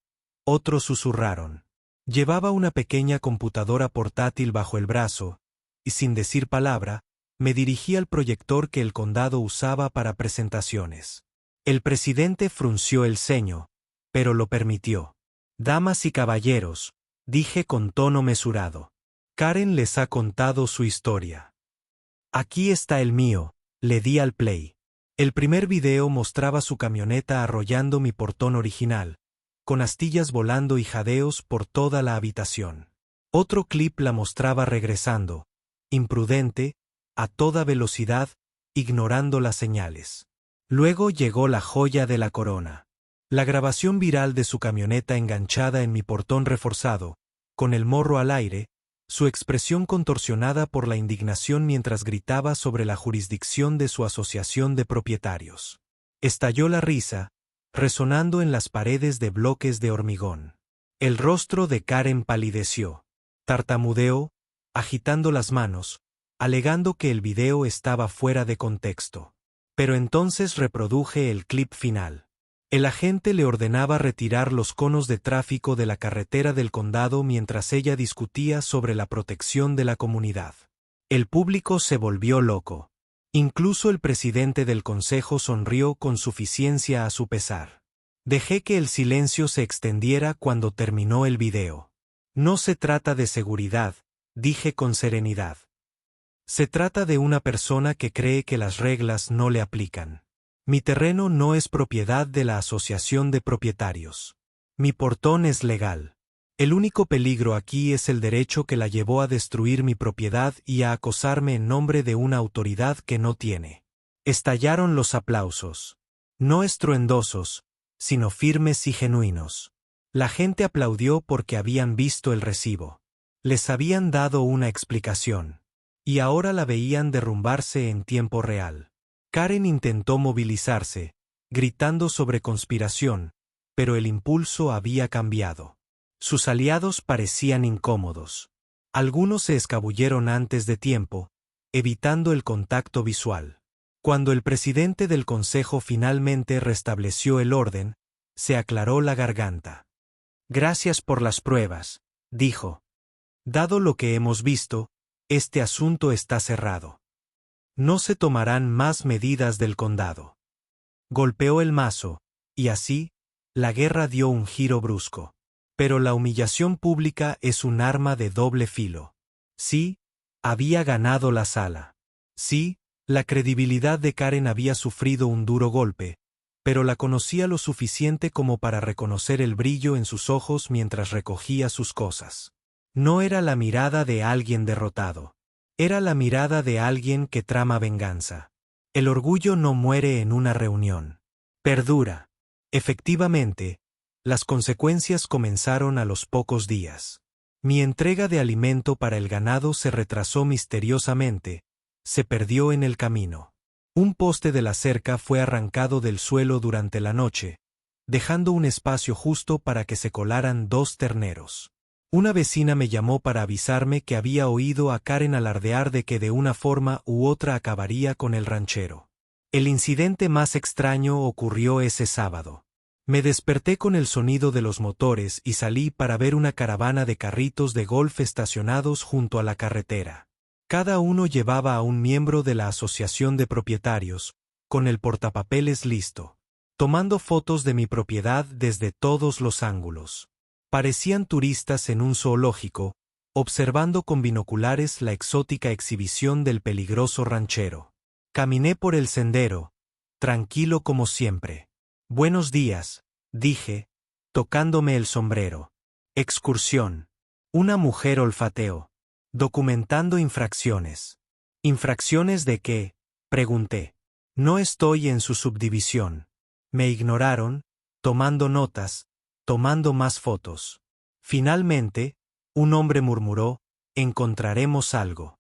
otros susurraron. Llevaba una pequeña computadora portátil bajo el brazo, y sin decir palabra, me dirigí al proyector que el condado usaba para presentaciones. El presidente frunció el ceño, pero lo permitió. Damas y caballeros, dije con tono mesurado. Karen les ha contado su historia. Aquí está el mío, le di al play. El primer video mostraba su camioneta arrollando mi portón original, con astillas volando y jadeos por toda la habitación. Otro clip la mostraba regresando, imprudente, a toda velocidad, ignorando las señales. Luego llegó la joya de la corona. La grabación viral de su camioneta enganchada en mi portón reforzado, con el morro al aire, su expresión contorsionada por la indignación mientras gritaba sobre la jurisdicción de su asociación de propietarios. Estalló la risa, resonando en las paredes de bloques de hormigón. El rostro de Karen palideció. Tartamudeó, agitando las manos, alegando que el video estaba fuera de contexto. Pero entonces reproduje el clip final. El agente le ordenaba retirar los conos de tráfico de la carretera del condado mientras ella discutía sobre la protección de la comunidad. El público se volvió loco. Incluso el presidente del consejo sonrió con suficiencia a su pesar. Dejé que el silencio se extendiera cuando terminó el video. No se trata de seguridad, dije con serenidad. Se trata de una persona que cree que las reglas no le aplican. Mi terreno no es propiedad de la Asociación de Propietarios. Mi portón es legal. El único peligro aquí es el derecho que la llevó a destruir mi propiedad y a acosarme en nombre de una autoridad que no tiene. Estallaron los aplausos. No estruendosos, sino firmes y genuinos. La gente aplaudió porque habían visto el recibo. Les habían dado una explicación. Y ahora la veían derrumbarse en tiempo real. Karen intentó movilizarse, gritando sobre conspiración, pero el impulso había cambiado. Sus aliados parecían incómodos. Algunos se escabulleron antes de tiempo, evitando el contacto visual. Cuando el presidente del consejo finalmente restableció el orden, se aclaró la garganta. Gracias por las pruebas, dijo. Dado lo que hemos visto, este asunto está cerrado. No se tomarán más medidas del condado. Golpeó el mazo, y así, la guerra dio un giro brusco. Pero la humillación pública es un arma de doble filo. Sí, había ganado la sala. Sí, la credibilidad de Karen había sufrido un duro golpe, pero la conocía lo suficiente como para reconocer el brillo en sus ojos mientras recogía sus cosas. No era la mirada de alguien derrotado. Era la mirada de alguien que trama venganza. El orgullo no muere en una reunión. Perdura. Efectivamente, las consecuencias comenzaron a los pocos días. Mi entrega de alimento para el ganado se retrasó misteriosamente, se perdió en el camino. Un poste de la cerca fue arrancado del suelo durante la noche, dejando un espacio justo para que se colaran 2 terneros. Una vecina me llamó para avisarme que había oído a Karen alardear de que de una forma u otra acabaría con el ranchero. El incidente más extraño ocurrió ese sábado. Me desperté con el sonido de los motores y salí para ver una caravana de carritos de golf estacionados junto a la carretera. Cada uno llevaba a un miembro de la asociación de propietarios, con el portapapeles listo, tomando fotos de mi propiedad desde todos los ángulos. Parecían turistas en un zoológico, observando con binoculares la exótica exhibición del peligroso ranchero. Caminé por el sendero, tranquilo como siempre. «Buenos días», dije, tocándome el sombrero. «Excursión». Una mujer olfateó. «Documentando infracciones». «¿Infracciones de qué?», pregunté. «No estoy en su subdivisión». Me ignoraron, tomando notas, tomando más fotos. Finalmente, un hombre murmuró: «Encontraremos algo».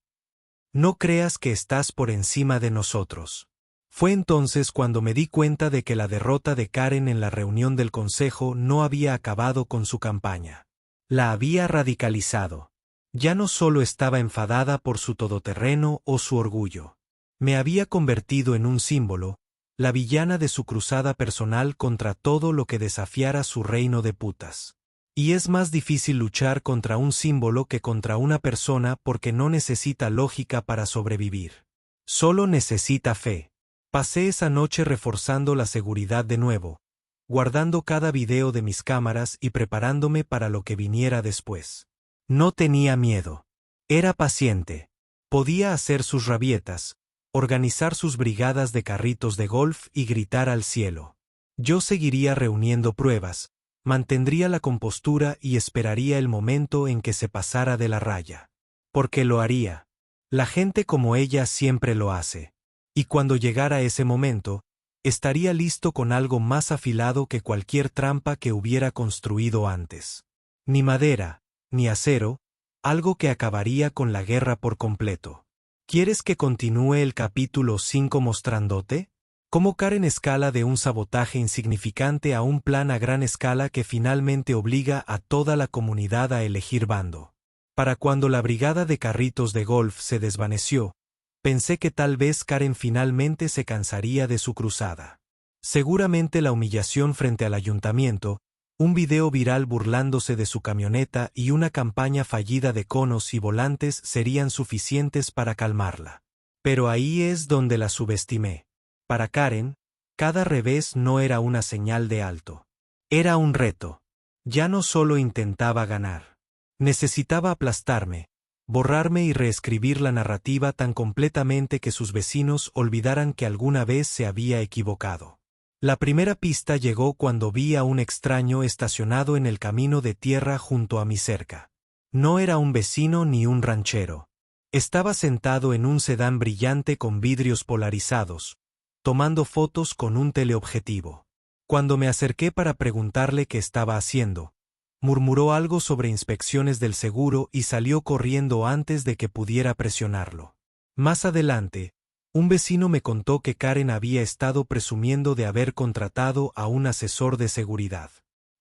«No creas que estás por encima de nosotros». Fue entonces cuando me di cuenta de que la derrota de Karen en la reunión del consejo no había acabado con su campaña. La había radicalizado. Ya no solo estaba enfadada por su todoterreno o su orgullo. Me había convertido en un símbolo, la villana de su cruzada personal contra todo lo que desafiara su reino de putas. Y es más difícil luchar contra un símbolo que contra una persona porque no necesita lógica para sobrevivir. Solo necesita fe. Pasé esa noche reforzando la seguridad de nuevo, guardando cada video de mis cámaras y preparándome para lo que viniera después. No tenía miedo. Era paciente. Podía hacer sus rabietas, organizar sus brigadas de carritos de golf y gritar al cielo. Yo seguiría reuniendo pruebas, mantendría la compostura y esperaría el momento en que se pasara de la raya. Porque lo haría. La gente como ella siempre lo hace. Y cuando llegara ese momento, estaría listo con algo más afilado que cualquier trampa que hubiera construido antes. Ni madera, ni acero, algo que acabaría con la guerra por completo. ¿Quieres que continúe el capítulo 5 mostrándote cómo Karen escala de un sabotaje insignificante a un plan a gran escala que finalmente obliga a toda la comunidad a elegir bando? Para cuando la brigada de carritos de golf se desvaneció, pensé que tal vez Karen finalmente se cansaría de su cruzada. Seguramente la humillación frente al ayuntamiento, un video viral burlándose de su camioneta y una campaña fallida de conos y volantes serían suficientes para calmarla. Pero ahí es donde la subestimé. Para Karen, cada revés no era una señal de alto. Era un reto. Ya no solo intentaba ganar. Necesitaba aplastarme, borrarme y reescribir la narrativa tan completamente que sus vecinos olvidaran que alguna vez se había equivocado. La primera pista llegó cuando vi a un extraño estacionado en el camino de tierra junto a mi cerca. No era un vecino ni un ranchero. Estaba sentado en un sedán brillante con vidrios polarizados, tomando fotos con un teleobjetivo. Cuando me acerqué para preguntarle qué estaba haciendo, murmuró algo sobre inspecciones del seguro y salió corriendo antes de que pudiera presionarlo. Más adelante, un vecino me contó que Karen había estado presumiendo de haber contratado a un asesor de seguridad.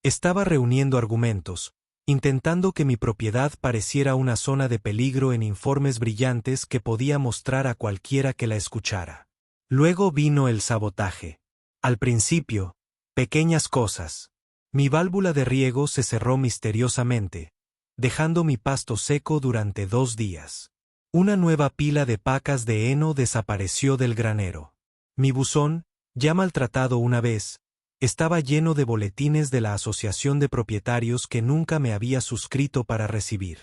Estaba reuniendo argumentos, intentando que mi propiedad pareciera una zona de peligro en informes brillantes que podía mostrar a cualquiera que la escuchara. Luego vino el sabotaje. Al principio, pequeñas cosas. Mi válvula de riego se cerró misteriosamente, dejando mi pasto seco durante 2 días. Una nueva pila de pacas de heno desapareció del granero. Mi buzón, ya maltratado una vez, estaba lleno de boletines de la Asociación de Propietarios que nunca me había suscrito para recibir.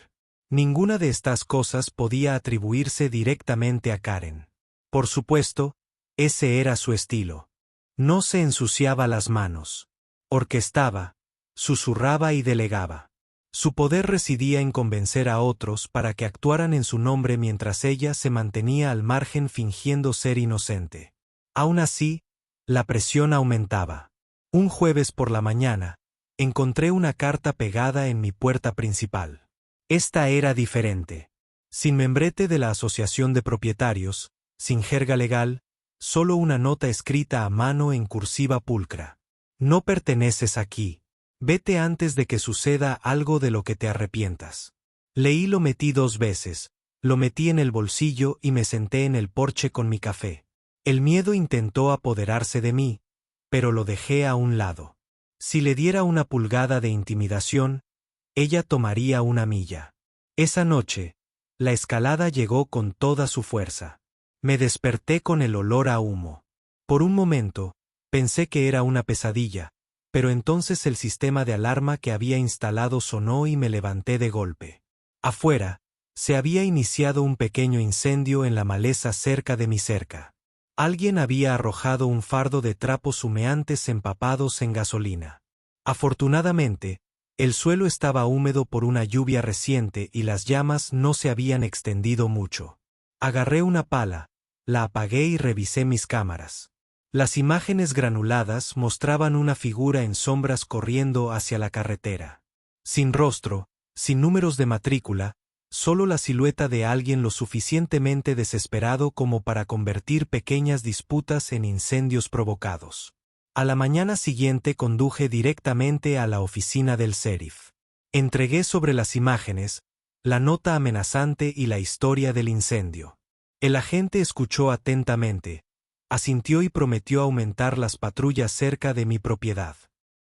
Ninguna de estas cosas podía atribuirse directamente a Karen. Por supuesto, ese era su estilo. No se ensuciaba las manos. Orquestaba, susurraba y delegaba. Su poder residía en convencer a otros para que actuaran en su nombre mientras ella se mantenía al margen fingiendo ser inocente. Aún así, la presión aumentaba. Un jueves por la mañana, encontré una carta pegada en mi puerta principal. Esta era diferente. Sin membrete de la Asociación de Propietarios, sin jerga legal, solo una nota escrita a mano en cursiva pulcra. No perteneces aquí. Vete antes de que suceda algo de lo que te arrepientas. Leí lo metí 2 veces, lo metí en el bolsillo y me senté en el porche con mi café. El miedo intentó apoderarse de mí, pero lo dejé a un lado. Si le diera una pulgada de intimidación, ella tomaría una milla. Esa noche, la escalada llegó con toda su fuerza. Me desperté con el olor a humo. Por un momento, pensé que era una pesadilla, pero entonces el sistema de alarma que había instalado sonó y me levanté de golpe. Afuera, se había iniciado un pequeño incendio en la maleza cerca de mi cerca. Alguien había arrojado un fardo de trapos humeantes empapados en gasolina. Afortunadamente, el suelo estaba húmedo por una lluvia reciente y las llamas no se habían extendido mucho. Agarré una pala, la apagué y revisé mis cámaras. Las imágenes granuladas mostraban una figura en sombras corriendo hacia la carretera. Sin rostro, sin números de matrícula, solo la silueta de alguien lo suficientemente desesperado como para convertir pequeñas disputas en incendios provocados. A la mañana siguiente conduje directamente a la oficina del sheriff. Entregué sobre las imágenes la nota amenazante y la historia del incendio. El agente escuchó atentamente, asintió y prometió aumentar las patrullas cerca de mi propiedad.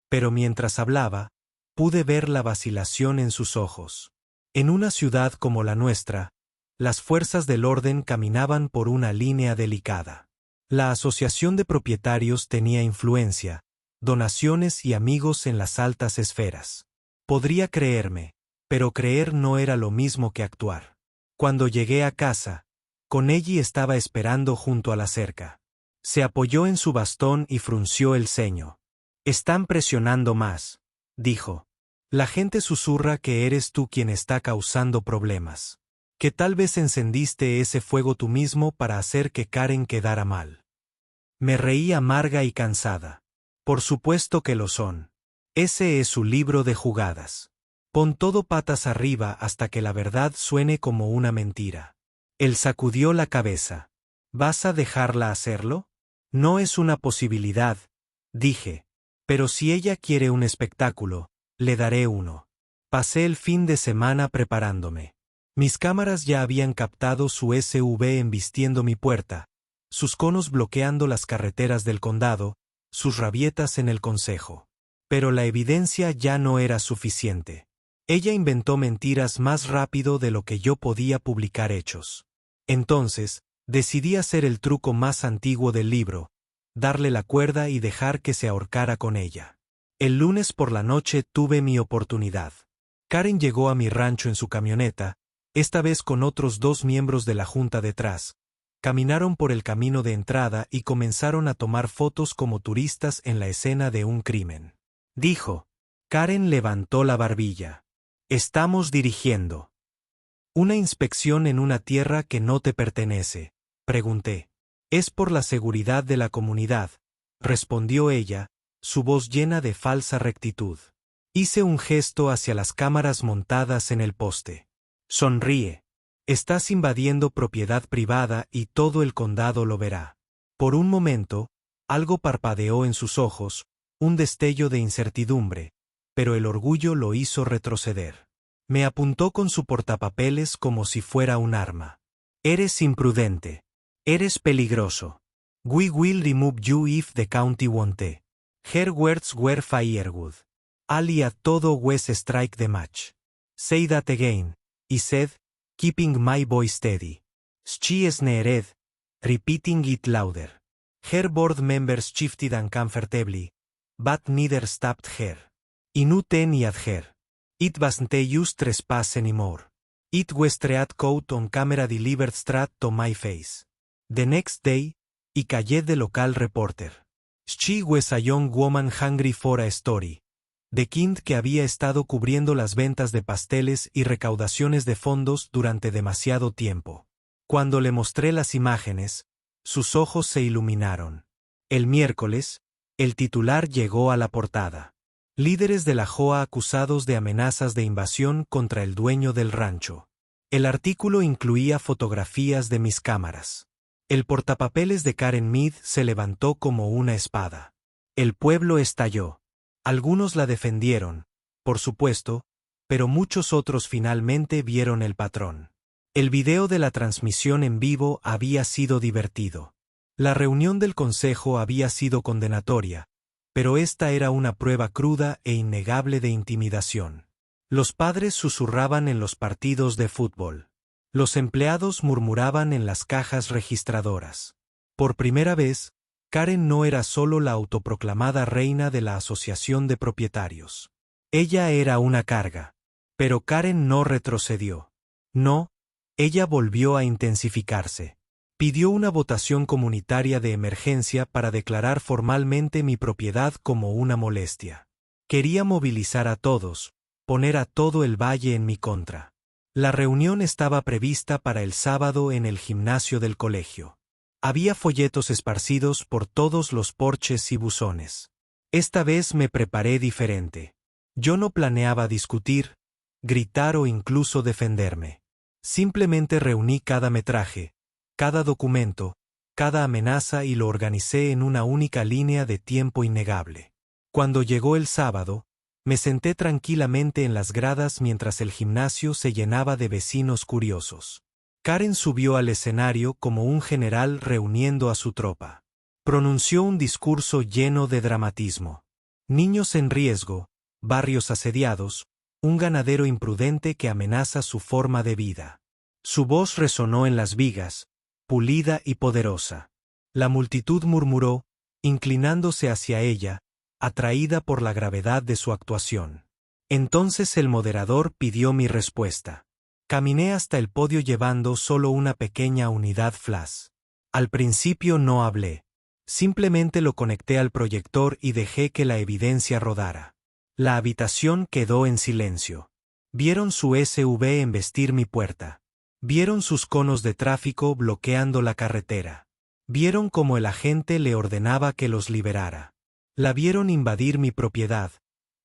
Pero mientras hablaba, pude ver la vacilación en sus ojos. En una ciudad como la nuestra, las fuerzas del orden caminaban por una línea delicada. La Asociación de Propietarios tenía influencia, donaciones y amigos en las altas esferas. Podría creerme, pero creer no era lo mismo que actuar. Cuando llegué a casa, Conelli estaba esperando junto a la cerca. Se apoyó en su bastón y frunció el ceño. «Están presionando más», dijo. «La gente susurra que eres tú quien está causando problemas. Que tal vez encendiste ese fuego tú mismo para hacer que Karen quedara mal». Me reí amarga y cansada. Por supuesto que lo son. Ese es su libro de jugadas. Pon todo patas arriba hasta que la verdad suene como una mentira. Él sacudió la cabeza. ¿Vas a dejarla hacerlo? No es una posibilidad, dije. Pero si ella quiere un espectáculo, le daré uno. Pasé el fin de semana preparándome. Mis cámaras ya habían captado su SUV embistiendo mi puerta, sus conos bloqueando las carreteras del condado, sus rabietas en el consejo. Pero la evidencia ya no era suficiente. Ella inventó mentiras más rápido de lo que yo podía publicar hechos. Entonces, decidí hacer el truco más antiguo del libro, darle la cuerda y dejar que se ahorcara con ella. El lunes por la noche tuve mi oportunidad. Karen llegó a mi rancho en su camioneta, esta vez con otros 2 miembros de la junta detrás. Caminaron por el camino de entrada y comenzaron a tomar fotos como turistas en la escena de un crimen. Dijo. Karen levantó la barbilla. «Estamos dirigiendo». «¿Una inspección en una tierra que no te pertenece?», pregunté. «Es por la seguridad de la comunidad», respondió ella, su voz llena de falsa rectitud. Hice un gesto hacia las cámaras montadas en el poste. «Sonríe. Estás invadiendo propiedad privada y todo el condado lo verá». Por un momento, algo parpadeó en sus ojos, un destello de incertidumbre, pero el orgullo lo hizo retroceder. Me apuntó con su portapapeles como si fuera un arma. «Eres imprudente. Eres peligroso. We will remove you if the county won't. Her words were firewood. Ali a todo West strike the match. Say that again», he said, keeping my voice steady. She sneered, repeating it louder. Her board members shifted uncomfortably, but neither stopped her. I knew any at her. It wasn't a just trespass anymore. It was straight caught on camera delivered straight to my face. The next day, I called the local reporter. She was a young woman hungry for a story. The kind que había estado cubriendo las ventas de pasteles y recaudaciones de fondos durante demasiado tiempo. Cuando le mostré las imágenes, sus ojos se iluminaron. El miércoles, el titular llegó a la portada. Líderes de la JOA acusados de amenazas de invasión contra el dueño del rancho. El artículo incluía fotografías de mis cámaras. El portapapeles de Karen Mead se levantó como una espada. El pueblo estalló. Algunos la defendieron, por supuesto, pero muchos otros finalmente vieron el patrón. El video de la transmisión en vivo había sido divertido. La reunión del consejo había sido condenatoria, pero esta era una prueba cruda e innegable de intimidación. Los padres susurraban en los partidos de fútbol. Los empleados murmuraban en las cajas registradoras. Por primera vez, Karen no era solo la autoproclamada reina de la Asociación de Propietarios. Ella era una carga. Pero Karen no retrocedió. No, ella volvió a intensificarse. Pidió una votación comunitaria de emergencia para declarar formalmente mi propiedad como una molestia. Quería movilizar a todos, poner a todo el valle en mi contra. La reunión estaba prevista para el sábado en el gimnasio del colegio. Había folletos esparcidos por todos los porches y buzones. Esta vez me preparé diferente. Yo no planeaba discutir, gritar o incluso defenderme. Simplemente reuní cada metraje, cada documento, cada amenaza y lo organicé en una única línea de tiempo innegable. Cuando llegó el sábado, me senté tranquilamente en las gradas mientras el gimnasio se llenaba de vecinos curiosos. Karen subió al escenario como un general reuniendo a su tropa. Pronunció un discurso lleno de dramatismo. Niños en riesgo, barrios asediados, un ganadero imprudente que amenaza su forma de vida. Su voz resonó en las vigas, pulida y poderosa. La multitud murmuró, inclinándose hacia ella, atraída por la gravedad de su actuación. Entonces el moderador pidió mi respuesta. Caminé hasta el podio llevando solo una pequeña unidad flash. Al principio no hablé. Simplemente lo conecté al proyector y dejé que la evidencia rodara. La habitación quedó en silencio. Vieron su SUV embestir mi puerta. Vieron sus conos de tráfico bloqueando la carretera. Vieron cómo el agente le ordenaba que los liberara. La vieron invadir mi propiedad,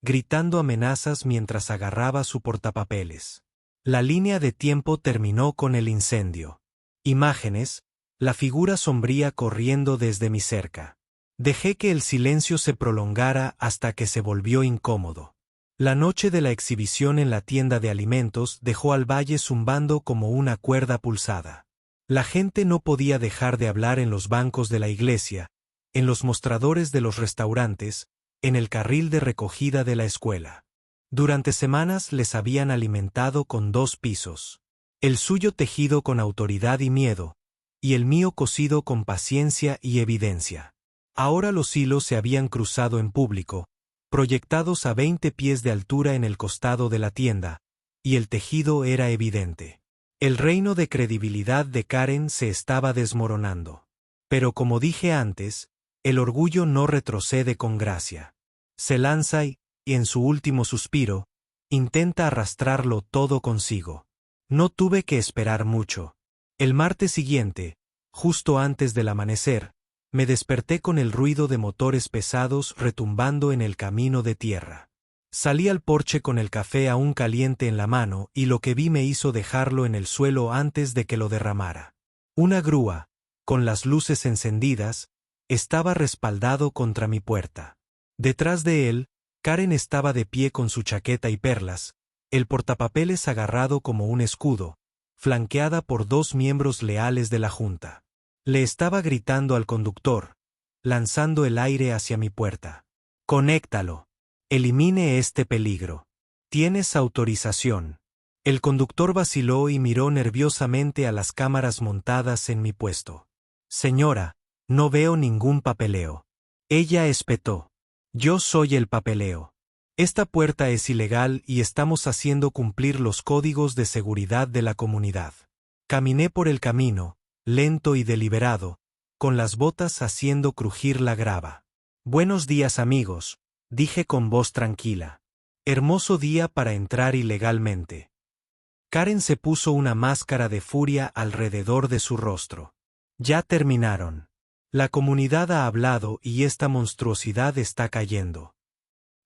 gritando amenazas mientras agarraba su portapapeles. La línea de tiempo terminó con el incendio. Imágenes, la figura sombría corriendo desde mi cerca. Dejé que el silencio se prolongara hasta que se volvió incómodo. La noche de la exhibición en la tienda de alimentos dejó al valle zumbando como una cuerda pulsada. La gente no podía dejar de hablar en los bancos de la iglesia, en los mostradores de los restaurantes, en el carril de recogida de la escuela. Durante semanas les habían alimentado con 2 pisos. El suyo tejido con autoridad y miedo, y el mío cosido con paciencia y evidencia. Ahora los hilos se habían cruzado en público, proyectados a 20 pies de altura en el costado de la tienda, y el tejido era evidente. El reino de credibilidad de Karen se estaba desmoronando. Pero como dije antes, el orgullo no retrocede con gracia. Se lanza y en su último suspiro, intenta arrastrarlo todo consigo. No tuve que esperar mucho. El martes siguiente, justo antes del amanecer, me desperté con el ruido de motores pesados retumbando en el camino de tierra. Salí al porche con el café aún caliente en la mano y lo que vi me hizo dejarlo en el suelo antes de que lo derramara. Una grúa, con las luces encendidas, estaba respaldado contra mi puerta. Detrás de él, Karen estaba de pie con su chaqueta y perlas, el portapapeles agarrado como un escudo, flanqueada por 2 miembros leales de la junta. Le estaba gritando al conductor, lanzando el aire hacia mi puerta. «Conéctalo. Elimine este peligro. Tienes autorización». El conductor vaciló y miró nerviosamente a las cámaras montadas en mi puesto. Señora, no veo ningún papeleo. Ella espetó. Yo soy el papeleo. Esta puerta es ilegal y estamos haciendo cumplir los códigos de seguridad de la comunidad. Caminé por el camino, lento y deliberado, con las botas haciendo crujir la grava. Buenos días amigos, dije con voz tranquila. Hermoso día para entrar ilegalmente. Karen se puso una máscara de furia alrededor de su rostro. Ya terminaron. La comunidad ha hablado y esta monstruosidad está cayendo.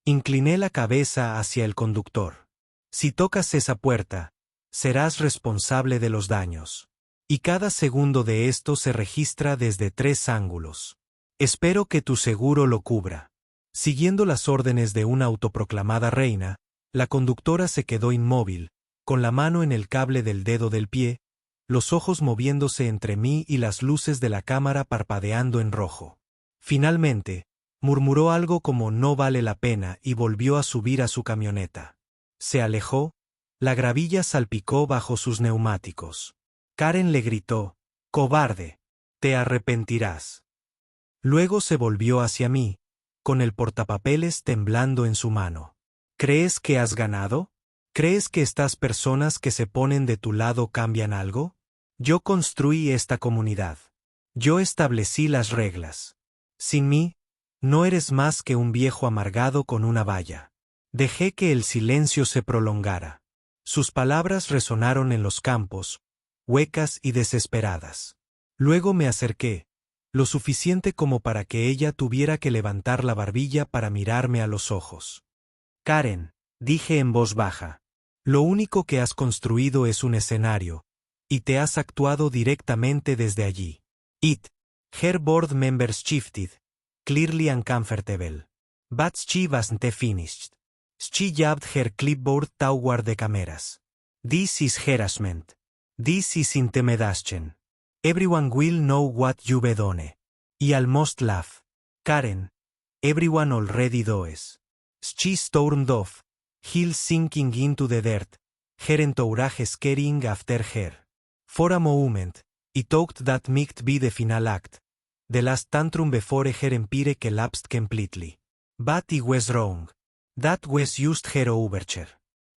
Incliné la cabeza hacia el conductor. Si tocas esa puerta, serás responsable de los daños. Y cada segundo de esto se registra desde 3 ángulos. Espero que tu seguro lo cubra. Siguiendo las órdenes de una autoproclamada reina, la conductora se quedó inmóvil, con la mano en el cable del dedo del pie, los ojos moviéndose entre mí y las luces de la cámara parpadeando en rojo. Finalmente, murmuró algo como no vale la pena y volvió a subir a su camioneta. Se alejó, la gravilla salpicó bajo sus neumáticos. Karen le gritó, «¡Cobarde! Te arrepentirás». Luego se volvió hacia mí, con el portapapeles temblando en su mano. «¿Crees que has ganado? ¿Crees que estas personas que se ponen de tu lado cambian algo? Yo construí esta comunidad. Yo establecí las reglas. Sin mí, no eres más que un viejo amargado con una valla». Dejé que el silencio se prolongara. Sus palabras resonaron en los campos, huecas y desesperadas. Luego me acerqué, lo suficiente como para que ella tuviera que levantar la barbilla para mirarme a los ojos. «Karen», dije en voz baja, «lo único que has construido es un escenario, y te has actuado directamente desde allí. It, her board members shifted, clearly uncomfortable. But she wasn't finished. She jabbed her clipboard toward the cameras. This is harassment. This is intimidation. Everyone will know what you've done. Y almost laugh. Karen, everyone already does. She stormed off, heels sinking into the dirt, her entourage scaring after her. For a moment, I thought that might be the final act, the last tantrum before her empire collapsed completely. But I was wrong. That was just her overture.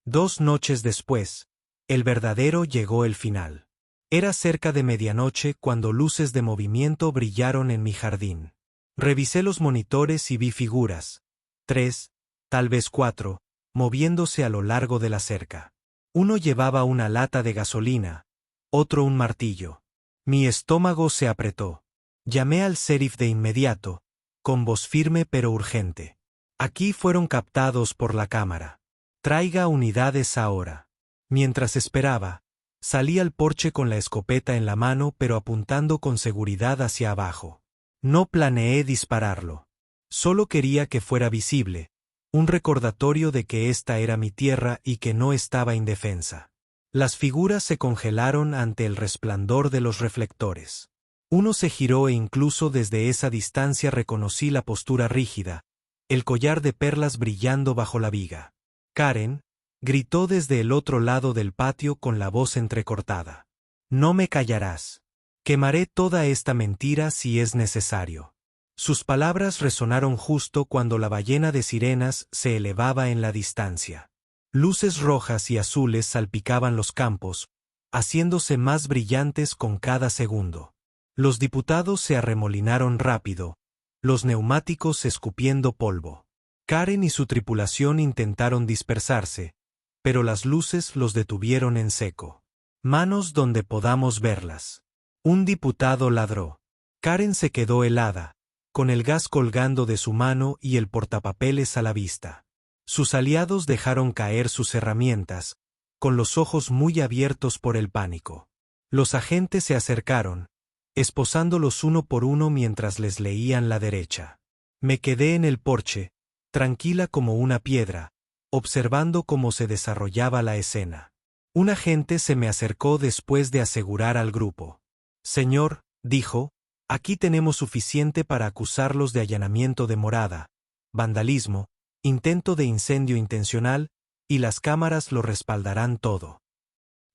2 noches después, el verdadero llegó el final. Era cerca de medianoche cuando luces de movimiento brillaron en mi jardín. Revisé los monitores y vi figuras, 3, tal vez 4, moviéndose a lo largo de la cerca. Uno llevaba una lata de gasolina, otro un martillo. Mi estómago se apretó. Llamé al sheriff de inmediato, con voz firme pero urgente. Aquí fueron captados por la cámara. Traiga unidades ahora. Mientras esperaba, salí al porche con la escopeta en la mano pero apuntando con seguridad hacia abajo. No planeé dispararlo. Solo quería que fuera visible, un recordatorio de que esta era mi tierra y que no estaba indefensa. Las figuras se congelaron ante el resplandor de los reflectores. Uno se giró e incluso desde esa distancia reconocí la postura rígida, el collar de perlas brillando bajo la viga. Karen, gritó desde el otro lado del patio con la voz entrecortada. No me callarás. Quemaré toda esta mentira si es necesario. Sus palabras resonaron justo cuando la ballena de sirenas se elevaba en la distancia. Luces rojas y azules salpicaban los campos, haciéndose más brillantes con cada segundo. Los diputados se arremolinaron rápido, los neumáticos escupiendo polvo. Karen y su tripulación intentaron dispersarse, pero las luces los detuvieron en seco. Manos donde podamos verlas. Un diputado ladró. Karen se quedó helada, con el gas colgando de su mano y el portapapeles a la vista. Sus aliados dejaron caer sus herramientas, con los ojos muy abiertos por el pánico. Los agentes se acercaron, esposándolos uno por uno mientras les leían la derecha. Me quedé en el porche, tranquila como una piedra, observando cómo se desarrollaba la escena. Un agente se me acercó después de asegurar al grupo. «Señor», dijo, «aquí tenemos suficiente para acusarlos de allanamiento de morada, vandalismo, intento de incendio intencional, y las cámaras lo respaldarán todo».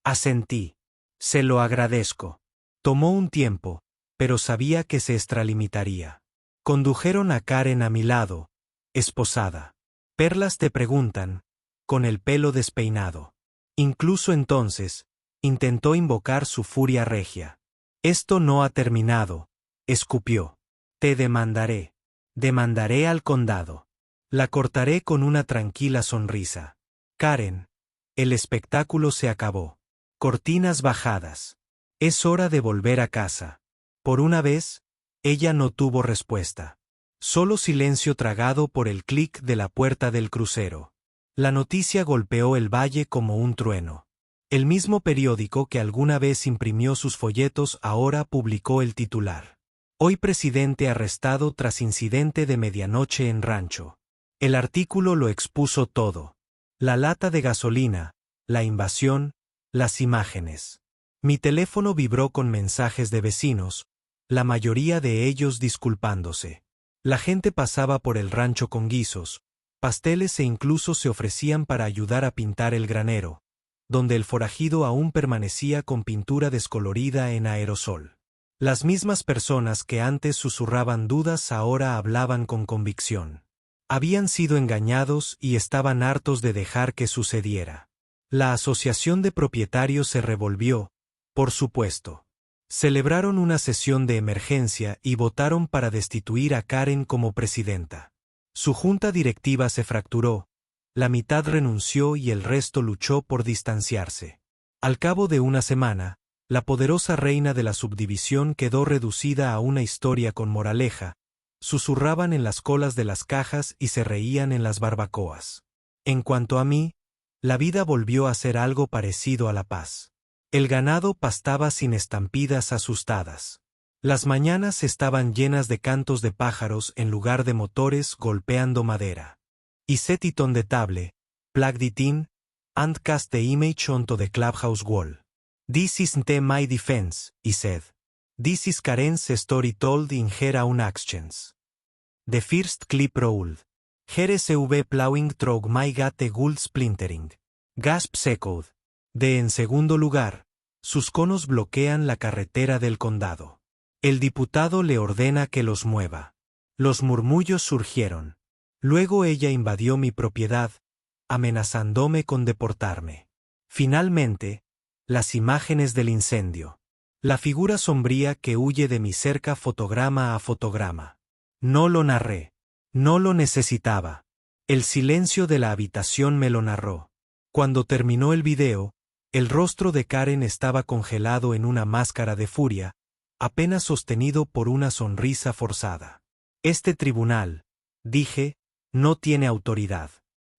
Asentí. Se lo agradezco. Tomó un tiempo, pero sabía que se extralimitaría. Condujeron a Karen a mi lado, esposada. Perlas te preguntan, con el pelo despeinado. Incluso entonces, intentó invocar su furia regia. Esto no ha terminado, escupió. Te demandaré. Demandaré al condado. La cortaré con una tranquila sonrisa. Karen, el espectáculo se acabó. Cortinas bajadas. Es hora de volver a casa. Por una vez, ella no tuvo respuesta. Solo silencio tragado por el clic de la puerta del crucero. La noticia golpeó el valle como un trueno. El mismo periódico que alguna vez imprimió sus folletos ahora publicó el titular. Hoy presidente arrestado tras incidente de medianoche en rancho. El artículo lo expuso todo. La lata de gasolina, la invasión, las imágenes. Mi teléfono vibró con mensajes de vecinos, la mayoría de ellos disculpándose. La gente pasaba por el rancho con guisos, pasteles e incluso se ofrecían para ayudar a pintar el granero, donde el forajido aún permanecía con pintura descolorida en aerosol. Las mismas personas que antes susurraban dudas ahora hablaban con convicción. Habían sido engañados y estaban hartos de dejar que sucediera. La asociación de propietarios se revolvió, por supuesto. Celebraron una sesión de emergencia y votaron para destituir a Karen como presidenta. Su junta directiva se fracturó, la mitad renunció y el resto luchó por distanciarse. Al cabo de una semana, la poderosa reina de la subdivisión quedó reducida a una historia con moraleja, susurraban en las colas de las cajas y se reían en las barbacoas. En cuanto a mí, la vida volvió a ser algo parecido a la paz. El ganado pastaba sin estampidas asustadas. Las mañanas estaban llenas de cantos de pájaros en lugar de motores golpeando madera. Y set on the table, plugged it in, and cast the image onto the clubhouse wall. This isn't my defense, he said. This is Karen's story told in her own actions. The first clip rolled. Her SUV plowing through my gate gold splintering. Gasp echoed. En segundo lugar, sus conos bloquean la carretera del condado. El diputado le ordena que los mueva. Los murmullos surgieron. Luego ella invadió mi propiedad, amenazándome con deportarme. Finalmente, las imágenes del incendio. La figura sombría que huye de mi cerca fotograma a fotograma. No lo narré. No lo necesitaba. El silencio de la habitación me lo narró. Cuando terminó el video, el rostro de Karen estaba congelado en una máscara de furia, apenas sostenido por una sonrisa forzada. Este tribunal, dije, no tiene autoridad.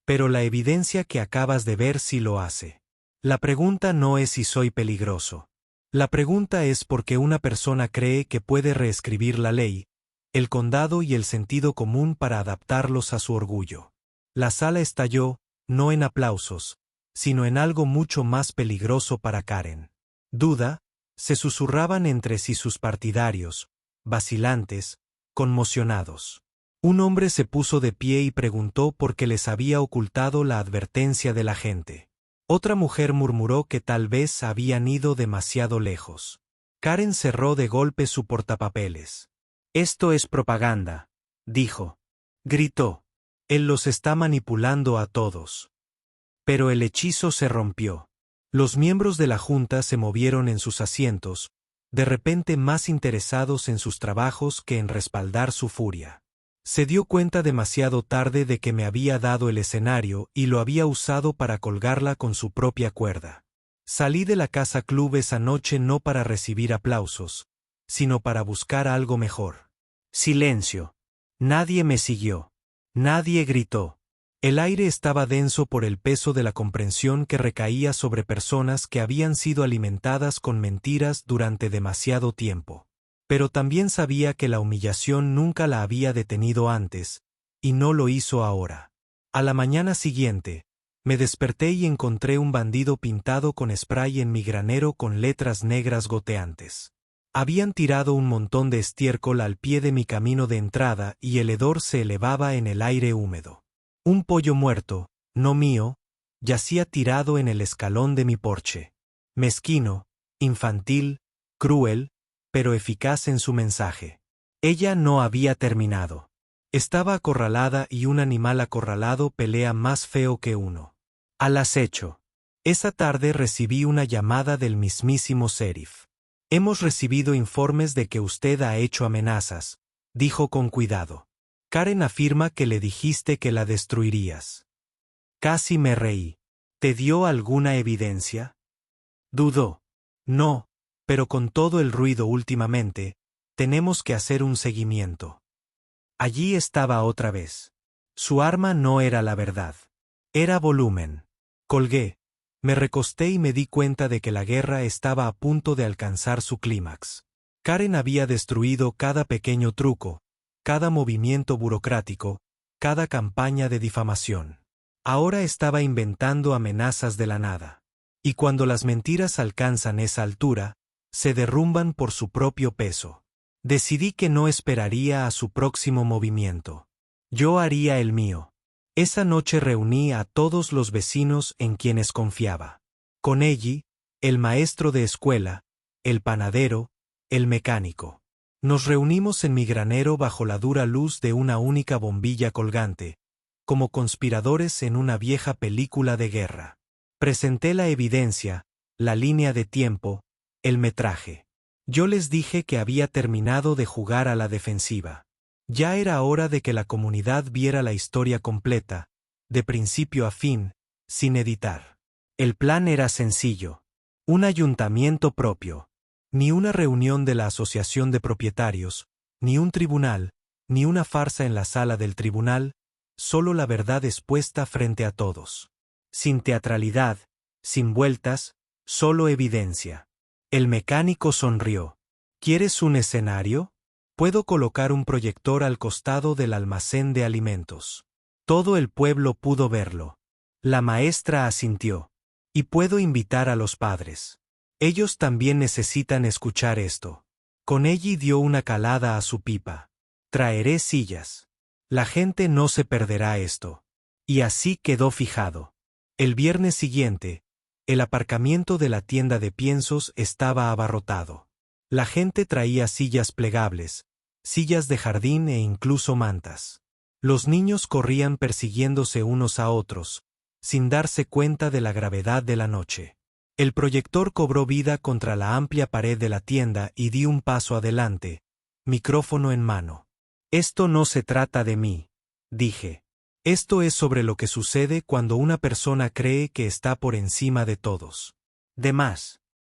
Pero la evidencia que acabas de ver sí lo hace. La pregunta no es si soy peligroso. La pregunta es por qué una persona cree que puede reescribir la ley, el condado y el sentido común para adaptarlos a su orgullo. La sala estalló, no en aplausos, sino en algo mucho más peligroso para Karen. Duda, se susurraban entre sí sus partidarios, vacilantes, conmocionados. Un hombre se puso de pie y preguntó por qué les había ocultado la advertencia de la gente. Otra mujer murmuró que tal vez habían ido demasiado lejos. Karen cerró de golpe su portapapeles. Esto es propaganda, dijo. Gritó. Él los está manipulando a todos. Pero el hechizo se rompió. Los miembros de la junta se movieron en sus asientos, de repente más interesados en sus trabajos que en respaldar su furia. Se dio cuenta demasiado tarde de que me había dado el escenario y lo había usado para colgarla con su propia cuerda. Salí de la casa club esa noche no para recibir aplausos, sino para buscar algo mejor. Silencio. Nadie me siguió. Nadie gritó. El aire estaba denso por el peso de la comprensión que recaía sobre personas que habían sido alimentadas con mentiras durante demasiado tiempo. Pero también sabía que la humillación nunca la había detenido antes, y no lo hizo ahora. A la mañana siguiente, me desperté y encontré un bandido pintado con spray en mi granero con letras negras goteantes. Habían tirado un montón de estiércol al pie de mi camino de entrada y el hedor se elevaba en el aire húmedo. Un pollo muerto, no mío, yacía tirado en el escalón de mi porche. Mezquino, infantil, cruel, pero eficaz en su mensaje. Ella no había terminado. Estaba acorralada y un animal acorralado pelea más feo que uno. Al acecho. Esa tarde recibí una llamada del mismísimo sheriff. Hemos recibido informes de que usted ha hecho amenazas, dijo con cuidado. Karen afirma que le dijiste que la destruirías. Casi me reí. ¿Te dio alguna evidencia? Dudó. No, pero con todo el ruido últimamente, tenemos que hacer un seguimiento. Allí estaba otra vez. Su arma no era la verdad. Era volumen. Colgué. Me recosté y me di cuenta de que la guerra estaba a punto de alcanzar su clímax. Karen había destruido cada pequeño truco, cada movimiento burocrático, cada campaña de difamación. Ahora estaba inventando amenazas de la nada. Y cuando las mentiras alcanzan esa altura, se derrumban por su propio peso. Decidí que no esperaría a su próximo movimiento. Yo haría el mío. Esa noche reuní a todos los vecinos en quienes confiaba. Con Ellie, el maestro de escuela, el panadero, el mecánico. Nos reunimos en mi granero bajo la dura luz de una única bombilla colgante, como conspiradores en una vieja película de guerra. Presenté la evidencia, la línea de tiempo, el metraje. Yo les dije que había terminado de jugar a la defensiva. Ya era hora de que la comunidad viera la historia completa, de principio a fin, sin editar. El plan era sencillo. Un ayuntamiento propio. Ni una reunión de la asociación de propietarios, ni un tribunal, ni una farsa en la sala del tribunal, solo la verdad expuesta frente a todos. Sin teatralidad, sin vueltas, solo evidencia. El mecánico sonrió. ¿Quieres un escenario? Puedo colocar un proyector al costado del almacén de alimentos. Todo el pueblo pudo verlo. La maestra asintió. Y puedo invitar a los padres. Ellos también necesitan escuchar esto. Con ella dio una calada a su pipa. Traeré sillas. La gente no se perderá esto. Y así quedó fijado. El viernes siguiente, el aparcamiento de la tienda de piensos estaba abarrotado. La gente traía sillas plegables, sillas de jardín e incluso mantas. Los niños corrían persiguiéndose unos a otros, sin darse cuenta de la gravedad de la noche. El proyector cobró vida contra la amplia pared de la tienda y di un paso adelante, micrófono en mano. Esto no se trata de mí, dije. Esto es sobre lo que sucede cuando una persona cree que está por encima de todos. De más.